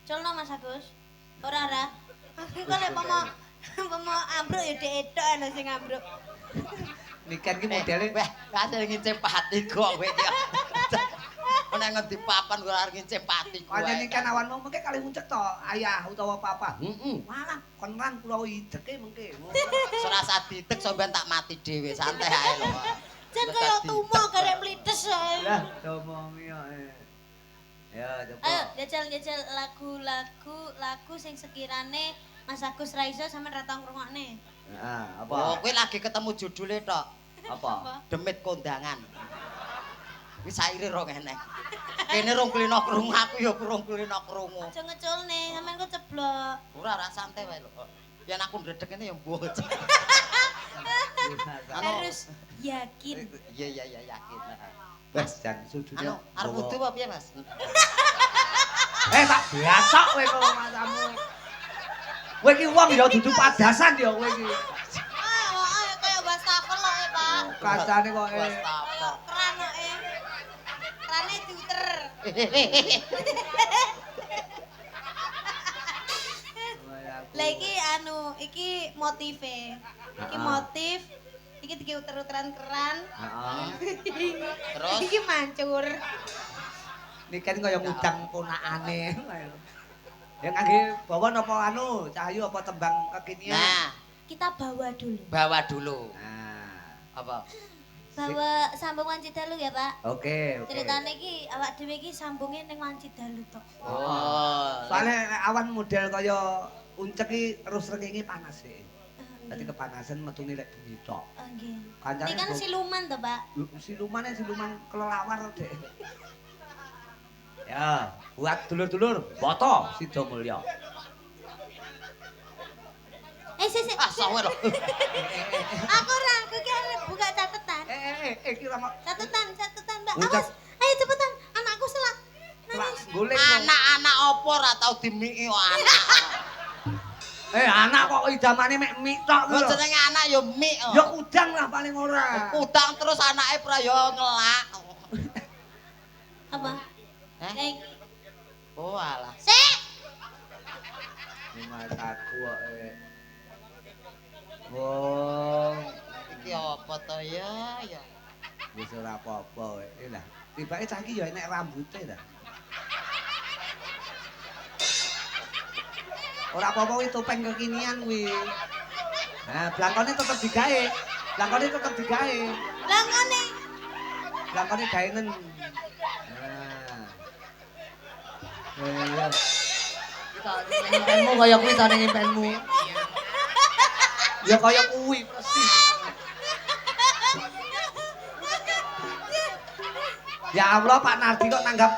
Culno Mas Agus. Ora. Kok lek pomo ambruk ya dek-edok ana sing ambruk. Niken ki modele weh, kasih ngincip pati kok kowe iki. Nek ngendi papan kok arep ngincip pati kok. kaya niken awanmu mengke kali muncek to ayah utawa papa. Malah kon lan kula ideke mengke. Serasa ditek sampean tak mati dhewe, santai ae lho. Jan kaya tumo garek mlides ae. Lah, domongi kok. Ya, coba. Ayo jajal lagu sing sekirane Mas Agus ra iso sampean ra tau ngrungokne. Heeh, Oh, apa? kowe lagi ketemu judule tok. Apa? Demit kondangan. Wis saire rong enek. Kene rong kulino krungu, aku ya kurang kulino krungu. Aja ngeculne, sampean kok ceblok. Ora santai wae lho. Yen aku ndredeg ngene ya mbuh. Anu, Harus yakin. Iya yakin. Wes jan sujune. Anu, arep wudu apa piye, Mas? Tak biasa kowe kok matamu. Kowe iki wong ya dudu padasan ya kowe iki. Ayo kaya wastafel kok ya, Pak. Kacane kok Wastafel. Keran kok Kerane diuter. Lah iki motive. Iki motif. Iki diuter-uteran keran. Heeh. Terus? Iki mancur. Niken kaya ngundang ponakane. Ya kangge bawa napa anu, Cahyu apa tembang kekinian? Nah, Kita bawa dulu. bawa dulu. Nah, Apa? Bawa sambung Wanci Dalu ya, Pak. oke. Ceritane iki awak dhewe iki sambunge ning Wanci Dalu tok. Oh. Soale nek awan model kaya uncek iki terus rengenge panas sih. Dadi kepanasan metune lek bengi tok. Nggih. Kancane Ini kan siluman to, Pak. siluman kelelawar dek. Ya, buat dulur-dulur, boto Sida Mulya. Sik. Ah, sawe lho. Aku aku ki arep buka catatan. Iki lama Catatan, Mbak. Ucap. Awas. Ayo cepetan, anakku selak. Nangis. golek. Anak-anak opo ora tau dimiki kok anak. Anak kok idamane mek mik tok Kok lho. jenenge anak ya mik. Ya udang lah paling ora. Kudang terus anake pra ya ngelak. Apa? Heh? Neng. Oh alah. Sik. Mas aku kok. Wong Iki apa to ya? wis ora apa-apa kowe. Lah, tibake cah iki ya enek rambuté ta. Ora apa-apa kuwi topeng kekinian kuwi. Nah, blangkone tetep digawe. Blangkone tetep digawe. Langkone. Blangkone gaenen. Nah. Iya. Kita impenmu kaya kuwi ta ning impenmu. Ya kaya kuwi persis. Ya Allah, Pak Nardi kok nanggap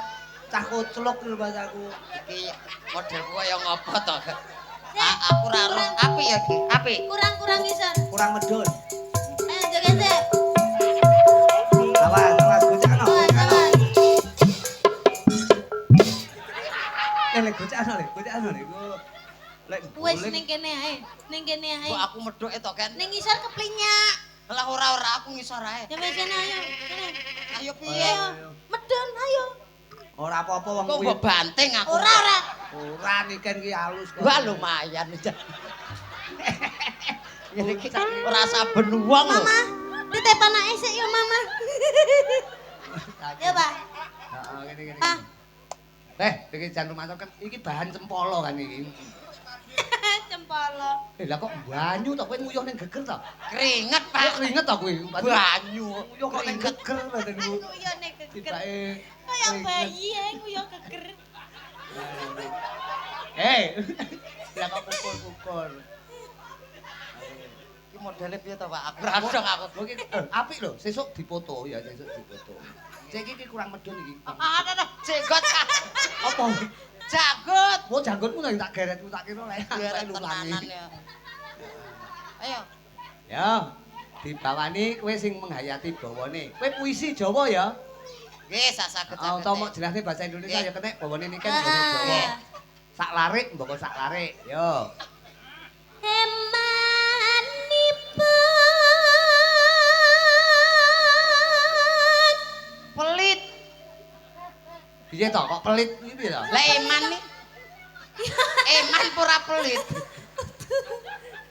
cah kucluk lho Mas aku. Iki modelku kaya ngopo to? Aku ra roh. Apik ya iki? Apik. Kurang-kurang iso. Kurang medun. Ayo joget sik. Awas, awas gocekno. Awas, awas. Lek gocekno lek iku lek Wis boleh. ning kene ae. Ning kene ae. Kok aku medhoke to, Ken? Ning isor keplinyak. Lah ora aku ngisor ae. Ya wis kene ayo. Kene. Ayo piye? Ayo. Medun ayo. Ora apa-apa wong Kok kuwi. mbok banting aku. Ora ora. Ora niken ki halus kok. Wah lumayan. Ngene iki ora saben wong lho. Mama, ditep anake sik yo Mama. Ya, Pak. Heeh, ngene. Ah. Iki jan rumah kan iki bahan cempolo kan iki. Cempolo. Lah kok banyu to kowe nguyuh ning geger to? Keringet, Kok Pak. keringet to kowe? Banyu. Nguyuh kok ning geger to niku. Nguyuh ning geger. Tibake Kayak bayi ae nguyuh geger. Lah kok pukul-pukul. Iki modele piye to, Pak? Aku ora dong aku. Oke, apik lho, sesuk dipoto ya, sesuk dipoto. Cek iki kurang medun iki. Ada jenggot. Apa? Janggut. Mau janggutmu tak geretmu tak kira lek Biar lulangi. tenanan ya. Ayo. Ya, dibawani kowe sing menghayati bawane. Kowe puisi Jawa ya? Nggih, saged Oh, to mok jelasne bahasa Indonesia ya kenek bawane niki kan basa Jawa. Ah. Sak larik mboko sak larik. Yo. Hemanipun Pelit. Piye to kok pelit iki piye to? Lah eman nih. Eman pura pelit.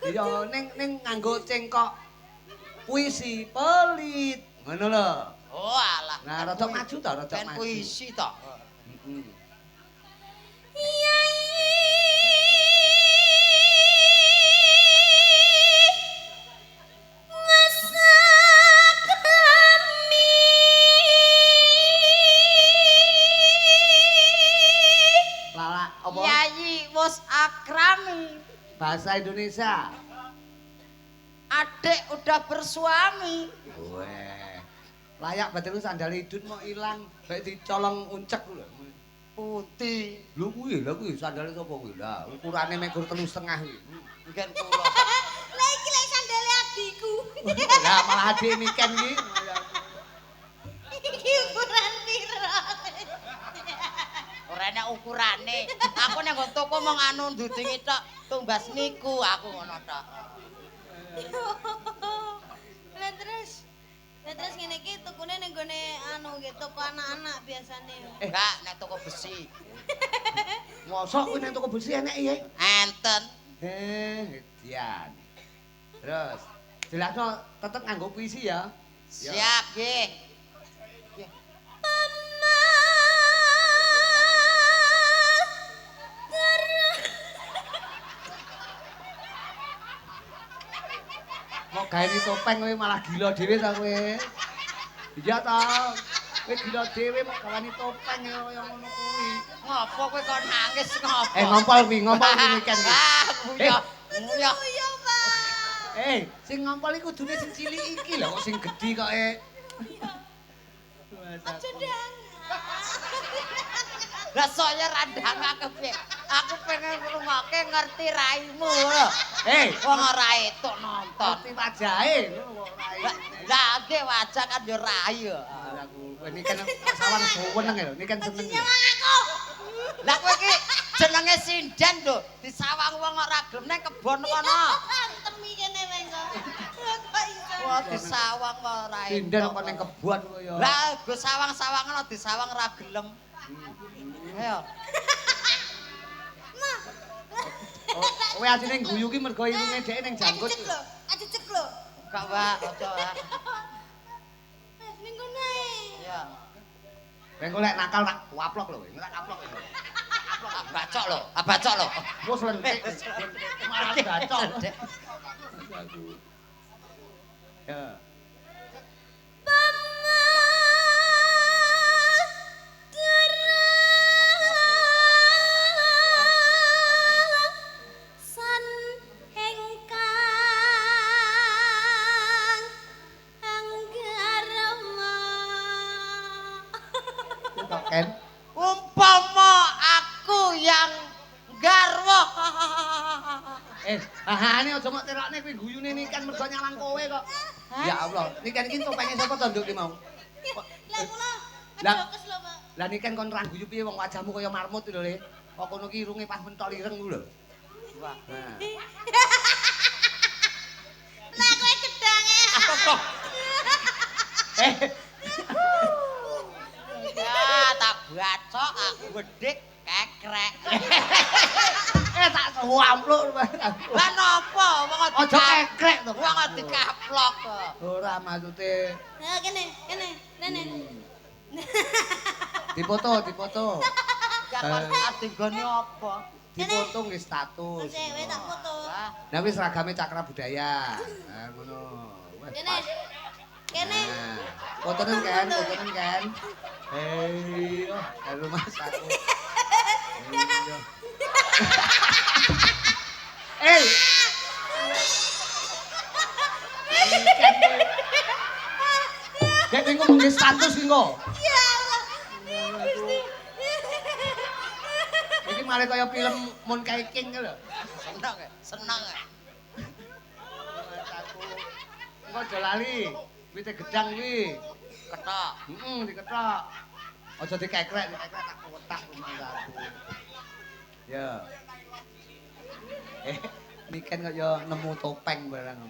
Iya ning nganggo cengkok puisi pelit. Ngono lho. Oh alah. Nah, rada maju to, rada Kan maju. puisi to. Heeh. Lala apa? Yayi wis akrami. Bahasa Indonesia. Adik udah bersuami. Weh. Layak batin lu sandal idun mau ilang, baik dicolong uncek lho. Putih. Lho kuwi sandale sapa kuwi? Lah, ukurane mekur 3,5 kuwi. Mungkin kula. Lah iki lek sandale adikku. Lah malah adik niken iki. Iki ukuran piro? Ora enak ukurane. Aku nang nggon toko mung anu ndudingi tok tumbas niku aku ngono tok. Lah terus ngene iki tukune ning gone anu nggih toko anak-anak biasane. Enggak nek toko besi. Mosok kuwi nang toko besi enek ya? Enten. Dian. Terus jelasno tetep nganggo puisi ya. Siap nggih. Mau gawe topeng kowe malah gila dhewe ta kowe. Iya ta. Kowe gila dhewe mau gawani topeng kaya ngono kuwi. Ngopo kowe kok nangis ngopo? Ngompol kuwi niken kuwi. Nguyah. Nguyah. Iya, Pak. Sing ngompol iki kudune sing cilik iki lho kok sing gedhi kok Aja ndang. Lah saya randang aku piye? Aku pengen ngrungokke ngerti raimu lho. Wong ora etuk nonton. ngerti wajahe ngono kok rai. Lah nggih wajah kan yo rai yo. Aku ini kan sawang seneng lho, ini kan seneng. Lah kowe iki jenenge sinden lho, disawang wong ora gelem nang kebon kono. Temi kene wae kok. Kok iso? Wah disawang kok ora etuk. Sinden kok ning kebon kaya. Lah go sawang-sawangan disawang ora gelem. Ayo. Kowe asine guyu ki mergo irunge dhek ning janggut. Aja cek lho. Kak Wak, aja Wak. Ning kono ae. Ya. Ben kok lek nakal tak waplok lho, lek kaplok. Bacok lho, bacok lho. Wes lentik. Malah bacok. Ya. San engkang anggarama. Ken. Umpama aku yang garwa. Ini aja mok terokne kuwi guyune nikan mergo nyawang kowe kok. Ya Allah, nikan iki topenge sapa to nduk ki mau? Lah kula Lah. kejokes lho, Pak. Lah nikan kon ra guyu piye wong wajahmu kaya marmut lho Le. Kok kono ki irunge pas mentol ireng ku lho. Wah. Nah. Lah kowe gedange. Eh, Ya, tak bacok aku wedhik kekrek. tak suampluk. Lah napa wong Aja kekrek to. wong dikaplok kok. Ora maksude Nah, kene, rene. dipoto. Ya kok adenggone apa? Dipoto nggih status. Oke, kowe tak foto. Lah, Nah wis seragame Cakra Budaya. Nah ngono. Wes Kene. pas. Kene. Nah, fotonen kan. Hei, oh, halo Mas aku. Eh. Dek engko mengke status ki engko. Ya Allah. Gusti. Iki malah kaya film Monkey King lho. seneng. Mas aku. Engko aja lali. Wite gedang kuwi. Ketok. Diketok. Aja dikekrek tak kotak mas aku. Ya. Niken kaya nemu topeng barang.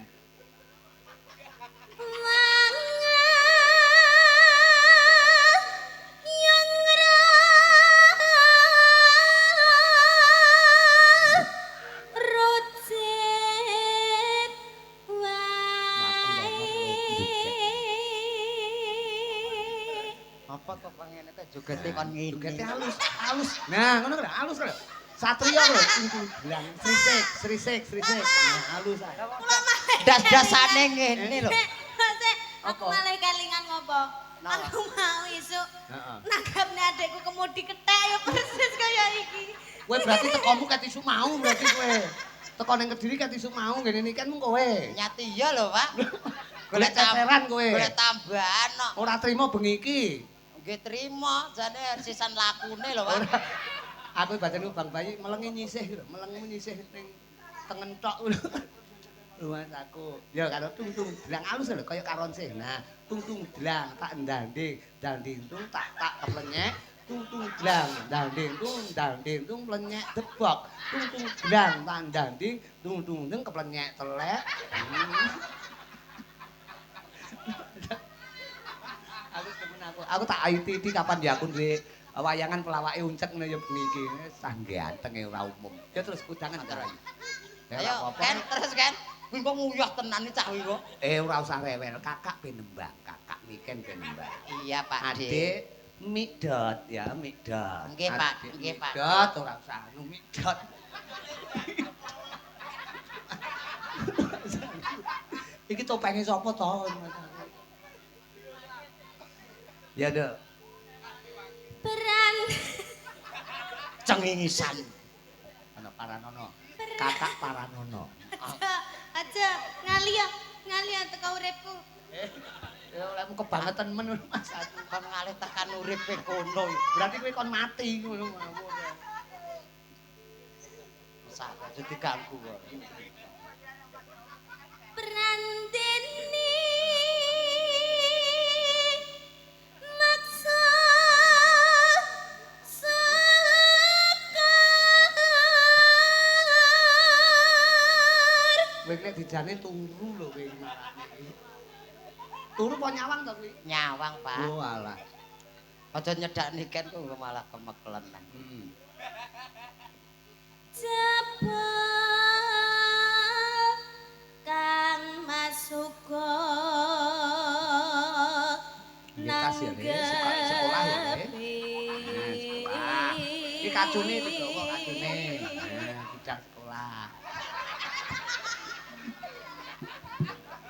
Apa kok pengene kok jogete kon ngene. Jogete halus. Nah, ngono lho, halus lho. Satria lho, bilang srisik. Nah, halus ae. Das-dasane ngene lho. Aku Apa? malah kelingan ngopo. Napa? Aku mau isuk Heeh. nanggapne adekku kemudi kethek ya persis kaya iki. Kowe berarti tekomu ket isu mau berarti kowe. Teko ning Kediri ket isu mau ngene niken mung kowe. Nyati iya lho, Pak. Golek ceceran kowe. Golek tambahan kok. Ora trimo bengi iki. Nggih trima, jane sisan lakune lho, Pak. Aku bacane Bang Bayi melengi nyisih lho, melengi nyisih ning tengen tok lho. Luas aku. Ya karo tung dlang alus lho kaya karon sih. Nah, tung dlang tak ndanding, danding tung tak keplenyek, tung dlang, danding tung plenyek debok. Tung dlang tak ndanding, tung keplenyek telek. Aku temen aku tak ITD kapan ya aku duwe wayangan pelawake uncek ngene ya bengi iki. Sang gantenge ora umum. Ya terus kudangan karo ayu. Ayo, Ken terus Ken. Kuwi kok nguyah tenan iki cah iki kok. Ora usah rewel, kakak ben nembang, kakak Niken ben nembang. Iya, Pak D. Adik Mikdot ya, Mikdot. Nggih, Pak, Adik nggih, Pak. Mikdot ora usah anu Mikdot. Iki topenge sapa to? Ya, Dek. Peran Cengingisan. Ana Paranono. Kakak Paranono. aja ngali ya teko uripku. Ya olehmu kebangetan men Mas aku. Kon ngalih tekan uripe kono. Berarti kowe kon mati ngono mawon. Sak aja diganggu kok. Peran dene maksa Kowe nek dijane turu lho kowe marane. Turu apa nyawang to kuwi? Nyawang, Pak. Oh alah. Aja nyedak niken kok malah kemekelen. Hmm. Jabal prasuka Nggih, tas ya, Le. Sekolah ya, Le. Sekolah. Iki kacune dibawa kacune. Bidang sekolah.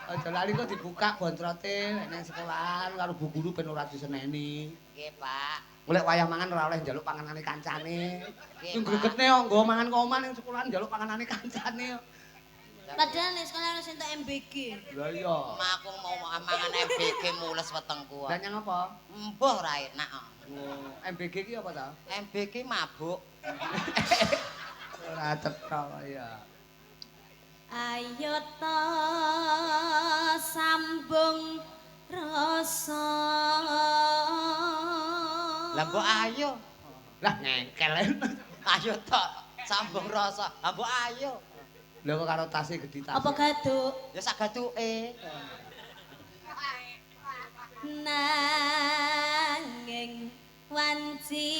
Aja lali kok dibuka bontrote nek nang sekolahan karo bu guru ben ora diseneni. Nggih, Pak. Golek wayah mangan ora oleh njaluk panganane kancane. Nggih, Sing Pak. gregetne kok nggo mangan kok omah ning sekolahan njaluk panganane kancane. Padahal nek sekolah harus entuk MBG. Lah iya. Mak aku mau mangan MBG mules wetengku. Lah nyang apa? Embuh ora enak. Oh, MBG ki apa ta? MBG mabuk. Ora cetha ya. Ayo ta sambung rasa. Lah mbok ayo. Lah ngengkel. Ayo tok sambung rasa. Lah mbok ayo. Lha kok karo tase gedhi tas. Apa gaduk? Ya sagatuke. Nanging wanci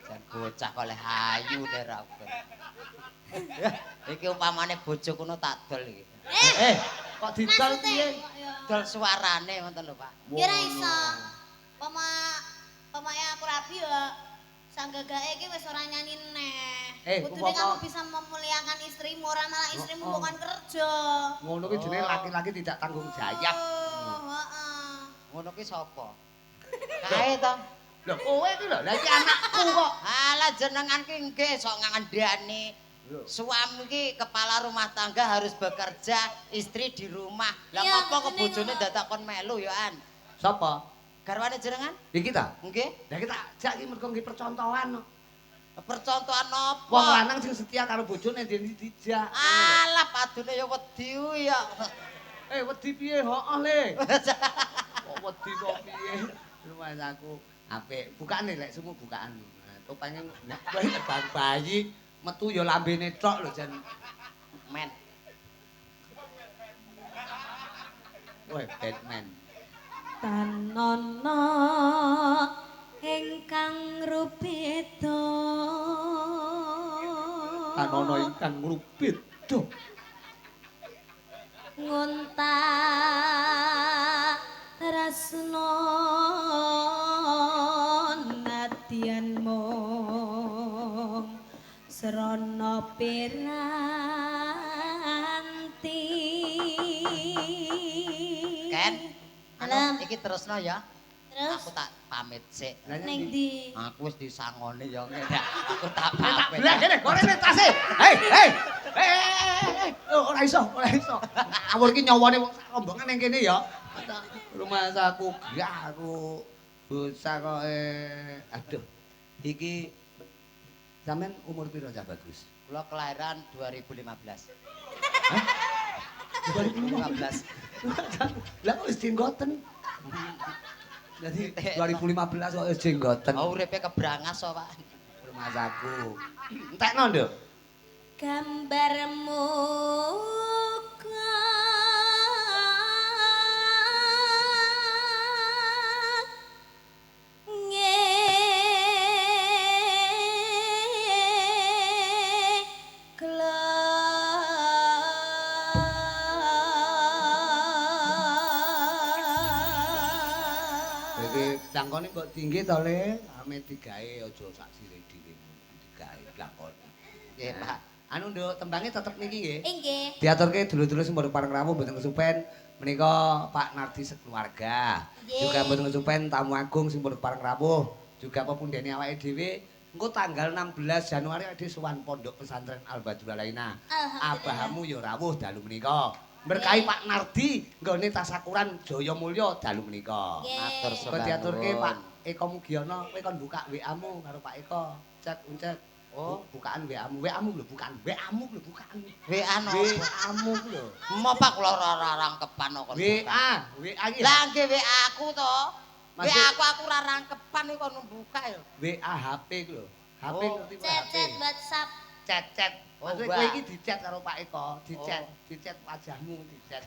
Jan bocah kok leh ayu dera. Iki umpamane bojoku no tak dol iki. Kok didol piye? Dol suarane ngoten lho, Pak. Ya ora iso. Pamane aku rapi ya sanggagae iki wis ora nyanyi neh. Kudune umpama- kamu bisa memuliakan istrimu, ora malah istrimu bukan kerja. Ngono ki jenenge laki-laki tidak tanggung jawab. Oh, heeh. Ngono ki sapa? Kae to. Lho kowe iki lho, lah iki anakku kok. Alah jenengan ki nggih sok ngandani. Lho. Suami ki kepala rumah tangga harus bekerja, istri di rumah. Lah Iya, ngopo kok ini bojone ngono. dadak kon melu ya an? Sapa? Garwane jenengan? Iki ta? Nggih. Lah kita jak iki mergo nggih percontohan. No. Percontohan apa? Wong lanang sing setia karo bojone ndi dijak. Alah padune ya wedi ya. Wedi piye? Hooh le. Kok wedi kok piye? Rumah aku apik. Bukane lek sumu bukaan. Nah, topenge nek kowe bang bayi metu ya lambene tok lho jan. Men. Woi, Batman. Tanana ingkang rupeda Anono ingkang ngrupeda. ngunta tresna nadyan mung srana piranti. Ken. Halo. Iki terusno ya. Terus Aku tak pamit sik. Lah ning ndi? Aku wis disangoni ya ngene. Aku tak pamit. Lah kene, korene tase. Hei. Ora iso. Awur iki nyawane wong sak rombongan ning kene ya. Rumah saku gak aku bocah kok aduh. Iki sampean umur piro cah bagus? Kula kelahiran 2015. 2015. Lah kok wis jenggoten. Jadi 2015 kok wis jenggoten. Oh uripe kebrangas kok, Pak. Rumah saku. Entekno, Nduk. Gambarmu Langkone kok tinggi to, Le? Ame digawe aja sak sire dhewe. Digawe langkone. Nggih, Pak. Anu Nduk, tembange tetep niki nggih. Inggih. Diaturke dulur-dulur sing boten pareng rawuh mboten kesupen menika Pak Nardi sekeluarga. Nggih. Juga mboten kesupen tamu agung sing boten pareng rawuh. Juga pepundhene awake dhewe engko tanggal 16 Januari ade sowan Pondok Pesantren Al Badrul Alaina. Alhamdulillah. Abahamu ya rawuh dalu menika. Berkahi Pak Nardi nggone tasakuran Jaya Mulya dalu menika. Nggih. Matur Kok sembah diaturke nuwun. Pak Eko Mugiono, kowe kon buka WA-mu karo Pak Eko. Cek uncet. Oh. Bukaan WA-mu. WA-mu lho bukan. WA-mu lho bukan. WA napa? WA-mu lho. Mo Pak kula ora rangkepan kok. WA iki. Lah nggih WA aku to. Maksud- WA aku ora rangkepan iki kon buka ya. WA HP ku lho. HP Oh. ngerti Pak HP. Chat WhatsApp. Chat. Oh, Maksud Mbak. kowe iki dicet karo Pak Eko, dicet, Oh. dicet wajahmu, dicet.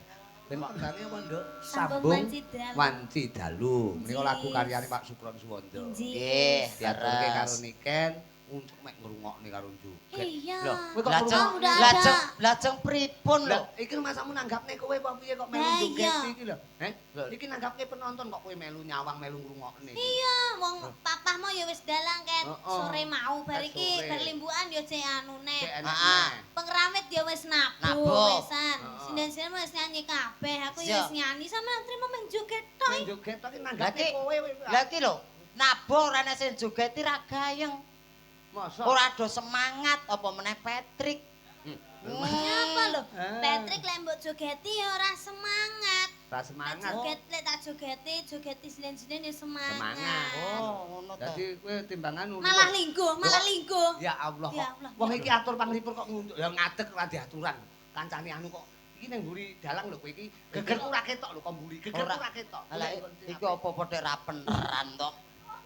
Ben pangane apa, Nduk? Sambung Wanci Dalu. Wanci Dalu. Menika lagu karyane Pak Supron Suwondo. Nggih, Diaturke karo leres. Niken untuk mek ngrungokne karo Joget. Iya. Loh, Kowe kok lajeng ngrungokno? Udah ada. lajeng pripun lho? Lah, iki masamu nanggapne kowe apa piye kok melu Lah, joget iya. iki lho? Heh? Iki nanggapke penonton kok kowe melu nyawang melu ngrungokne. Iya, wong papah mau ya wis dalang ket Heeh. sore mau bar Ket iki sore. bar limbukan ya cek anune. Cek enak Heeh. neh. Pengramit ya wis nabuh Nabuh. wisan. Heeh. Sinden-sinden wis nyanyi kabeh. Aku Siap. ya wis nyanyi sama terima men joget tok. Main joget tapi Lah nanggapne ki kowe. Lah ki lho, nabung ora nek sing jogeti ra gayeng. Masa? Ora do semangat apa meneh Patrick. Apa lho? Ah. Patrick lek mbok jogeti ya ora semangat. Ra Tak semangat. lek tak jogeti sinden-sinden ya semangat. Semangat. Oh, ngono to. Dadi kowe timbangan Malah lingguh, malah lingguh. Ya Allah Ya kok. Allah. Wong iki atur panglipur kok ngunjuk ya ngadeg ora diaturan. Kancane anu kok iki nang mburi dalang lho kowe iki gegerku ora ketok lho kok mburi. Gegerku ora ketok. Lah iki apa padha ra beneran to?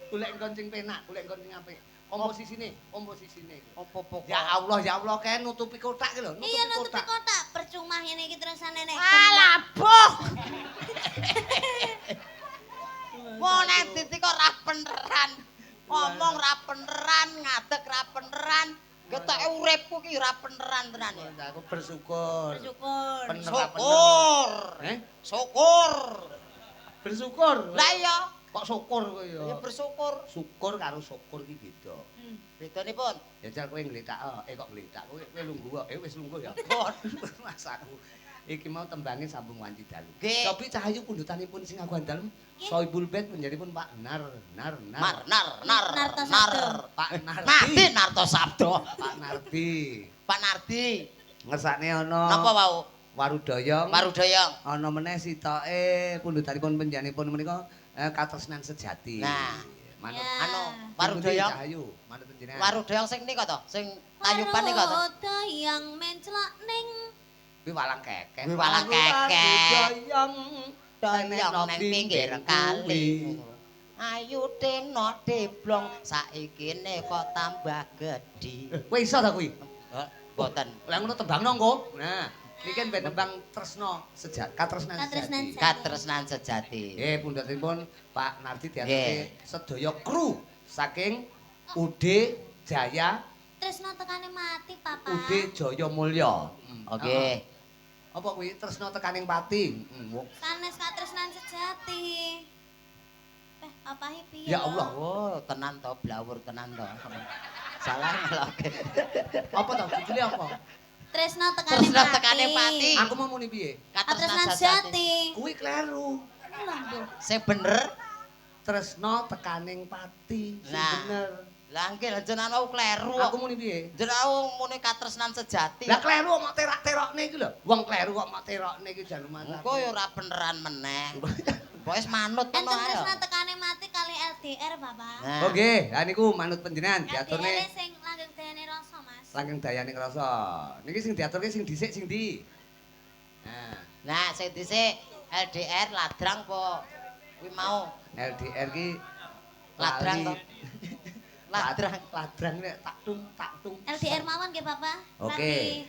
Golek engkon sing penak, golek engkon sing apik. Komposisine. Apa Ya Allah kae nutupi kotak iki lho, Iya nutupi kotak, percuma ngene iki terusane nek. Alah, boh. Wong nek titik kok ra beneran. Ngomong ra beneran, ngadeg ra beneran. Ketoke uripku ki ra beneran tenan ya. Aku bersyukur. Bersyukur. Bener ra bener. Syukur. Syukur. Bersyukur. Lah iya, Kok syukur kowe ya? ya bersyukur. Syukur karo syukur iki beda. Bedanipun? Jajal kowe ngletak, kok ngletak. Kowe lungguh kok. Wis lungguh ya. Mas aku. Iki mau tembange sambung Wanci Dalu. Nggih. Tapi cahayu pundutanipun sing aku andalem Soibul Bed penjaripun Pak Nar. Pak Nardi. Mati Narto Sabdo. Pak Nardi. Pak Nardi. Ngersakne ana Napa wau? Warudoyong. Marudoyong. Ana meneh sitoke pundutanipun penjanipun menika katresnan sejati. Nah. Manut Ya. Anu, Warudoyong. Warudoyong. Cahayu, manut penjenengan. Warudoyong sing nika to, sing tayuban nika to. Warudoyong mencelok ning Kuwi walang kekek. Kuwi walang kekek. Warudoyong Doyong nang pinggir kali. Ayu teno deblong saiki kok tambah gedhi. Kowe iso ta kuwi? Mboten. Lah ngono tembangno engko. Nah, niki ben tembang tresno sejati, katresnan Katresnan sejati. Katresnan sejati. Pundhatipun Pak Nardi Nggih. diaturke sedaya kru saking UD Jaya, tresno tekane mati, Papa. UD Jaya Mulya. Oke. Apa kuwi tresno tekaning pati? Sanes katresnan sejati. Apa piye? Ya Allah. Oh, tenan to blawur tenan to. Salah ngeloke. Apa to judule apa? Tresno Tresno tekane pati. Aku mau muni piye? Katresnan sejati. Kuwi kleru. Lah, Bu. Sing bener. Tresno tekaning pati. Sing Nah. bener. Lah nggih jenengan au kleru. Aku muni piye? Jenengan muni katresnan sejati. Lah kleru kok mak terak-terokne iki lho. Wong kleru kok mak terokne iki jan lumayan. Engko ya ora beneran meneh. Wis manut ngono Enten ae. tresno tekane mati kali LDR, Bapak. Nah. Oh nggih, lah niku manut panjenengan diaturne LDR sing langgeng dayane rasa, Mas. langgeng dayane ngrasa. Niki sing diaturke sing dhisik sing ndi? Nah, Nah, sing dhisik LDR ladrang apa kuwi mau LDR ki ladrang to. lali. Ladrang. Ladrang nek tak tung. LDR mawon nggih, Bapak. Oke. Nanti-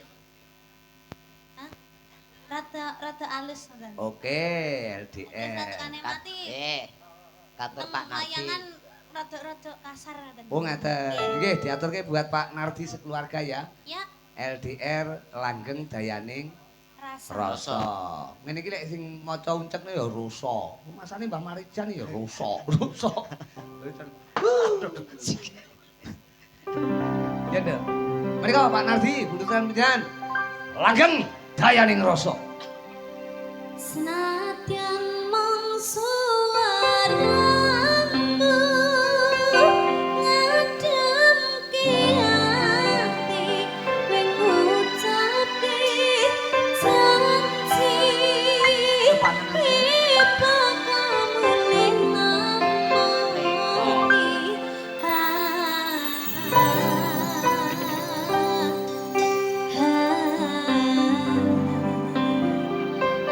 Hah? Rada alus ngoten. Oke, Tresno LDR. tekane mati. Katur Teng Pak Nardi. layangan rada kasar ngoten. Oh ngaten. Nggih, diaturke buat Pak Nardi sekeluarga ya. Ya, LDR langgeng dayaning rasa. rasa. Ngene iki lek sing maca uncekne ya rusa. Masane Mbah Marijan ya rusa. Rusa. Ya ndak. Mereka Pak Nardi, buntutan panjenengan. Langgeng dayaning rasa. Senadyan mong suaramu ngademke ati ben ngucapi janji pipa kamu ning namoni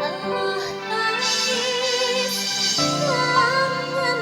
Allah tangis kangen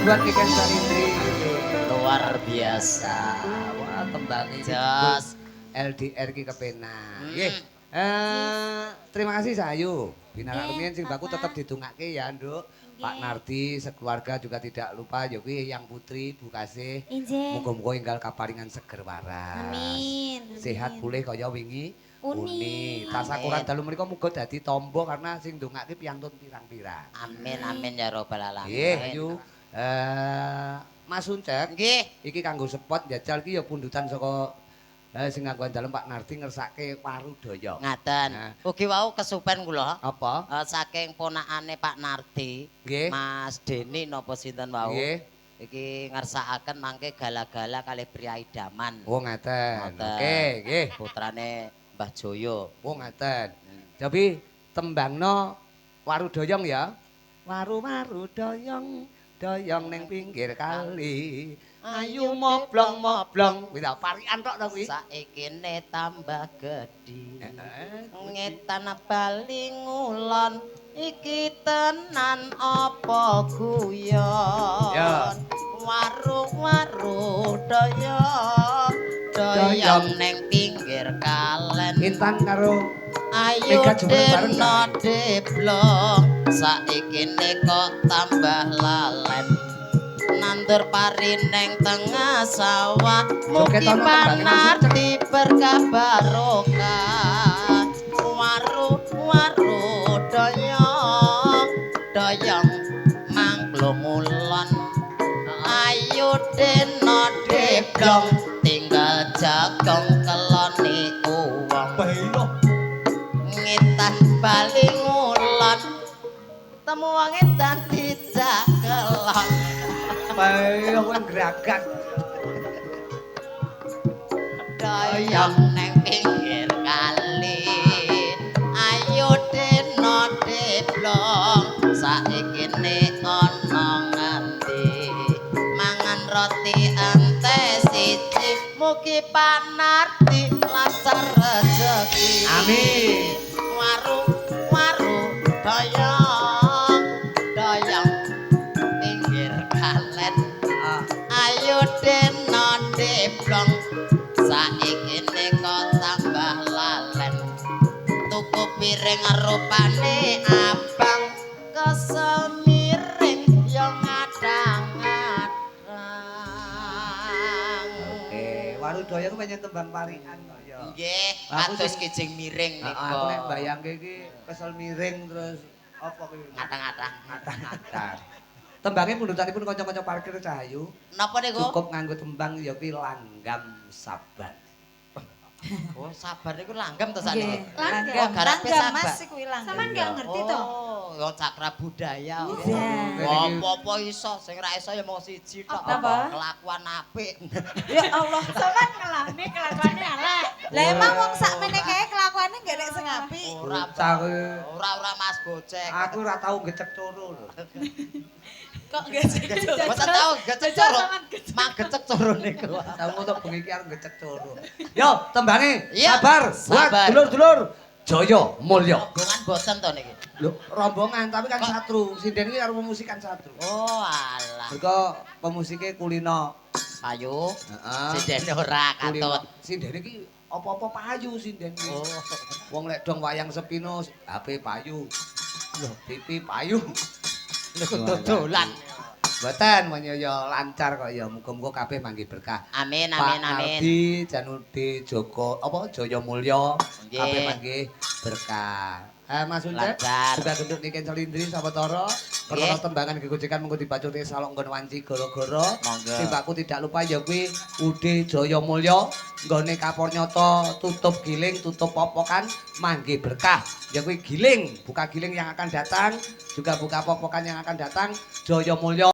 buat Niken Salindri. Luar biasa. Wah, tembangnya Jos. LDR ki kepenak. Hmm. Nggih. Terima kasih Sayu. Binarak Nggih, rumiyin sing baku Papa. tetep didongake ya, Nduk. Pak Nggih. Nardi sekeluarga juga tidak lupa ya kuwi yang putri Bu Kasih. Injih. Muga-muga enggal kaparingan seger waras. Amin. Sehat pulih kaya wingi. Uni. Tasakuran dalu mriku muga dadi tombo karena sing ndongake piyantun pirang-pirang. Amin amin ya robbal alamin. Nggih, ayo. Mas Uncek, Nggih. iki kanggo spot njajal ki ya pundutan saka sing nganggo dalem Pak Nardi ngersake Warudaya. Ngaten. Nah. Ugi wau kesupen kula Apa? saking ponakane Pak Nardi, Nggih. Mas Deni napa sinten wau. Nggih. Iki ngersakaken mangke gala-gala kalih priya idaman. Oh, ngaten. Ngoten. Oke, nggih. Putrane Mbah Joyo. Oh, ngaten. Tapi tembangno Warudoyong ya. Waru-waru doyong, doyong ning pinggir kali. Ayu moblong-moblong. Kuwi ta parikan tok ta kuwi. Saikine tambah gedhi. Heeh. Ngetan bali ngulon iki tenan apa guyon. Ya. Waru-waru doyong doyong ning pinggir kalen. Intan karo Ayo Mega Jember bareng deno ta? deblong saikine kok tambah lalen. Nandur pari neng tengah sawah mugi Joketono tembangnya panarti berkah barokah. Waru-waru doyong doyong mangklung ulon. Ayo deno deblong tinggal jagong keloni uwong. Ngetan bali ngulon temu wong edan dijakelon. bae kowe gerakan. Doyong neng pinggir kali ayo deno deblong saikine ana nganti mangan roti ente siji mugi panarti lancar rezeki. Amin. Waru-waru doyong doyong pinggir kalen. Ayo deno deblong saikine kok tambah lalen. Tuku piring rupane abang kesel miring yo ngadang-ngadang. Warudoyo ku pancen tembang parikan kok ya. Nggih, Aku kados sing- kijing miring Aku nika. nek bayangke iki kesel miring terus apa kuwi? Ngadang-ngadang. Ngatan-ngatan. Tembangnya pundutanipun kanca-kanca parkir Cahayu Napa niku? cukup nganggo tembang ya kuwi langgam sabar. Oh, sabar niku langgam to Nggih. sakniki. Langgam. Oh, garape Langgam sabar. Mas kuwi langgam. Sampeyan gak ngerti to? Oh, ya cakra budaya. Iya. Apa-apa iso, sing ra iso ya mau siji tok. Apa? Kelakuan apik. Ya Allah. Sampeyan ngelane kelakuane elek. Lah emang wong sakmene kae kelakuane gak nek sing apik. Ora Bocah kuwi. ora Mas Gocek. Aku ora tau gecek coro lho. Kok gak sih? Mboten tau gecek coro. Mak gecek coro niku. Tau ngono bengi iki arep gecek coro. Yo, tembange Iya, sabar buat sabar. dulur-dulur Jaya Mulya. Rombongan boten to niki. Lho, rombongan tapi kan Kok? satru. Sinden iki karo pemusikan satru. Oh, alah. Mergo pemusike Kulino. Ayo. Heeh. Sidene ora katut. Sinden iki apa-apa payu sinden iki. Oh. Wong lek dong wayang sepino HP payu. Lho, pipi payu. Niku dodolan. Mboten menyaya lancar kok ya. Muga-muga kabeh mangke berkah. Amin Pak amin amin. Nardi, Janudi, Joko, apa Jaya Mulya, Nggih. kabeh mangke berkah. Mas Uncek, Lancar. juga gendut Niken Salindri sawetara. Perkara tembangan gegojekan mengko dibacuti salok nggon wanci gara-gara. Monggo. Timbakku tidak lupa ya kuwi Ude Jaya Mulya nggone kapur nyoto tutup giling, tutup popokan mangke berkah. Ya kuwi giling, buka giling yang akan datang, juga buka popokan yang akan datang. Jaya Mulya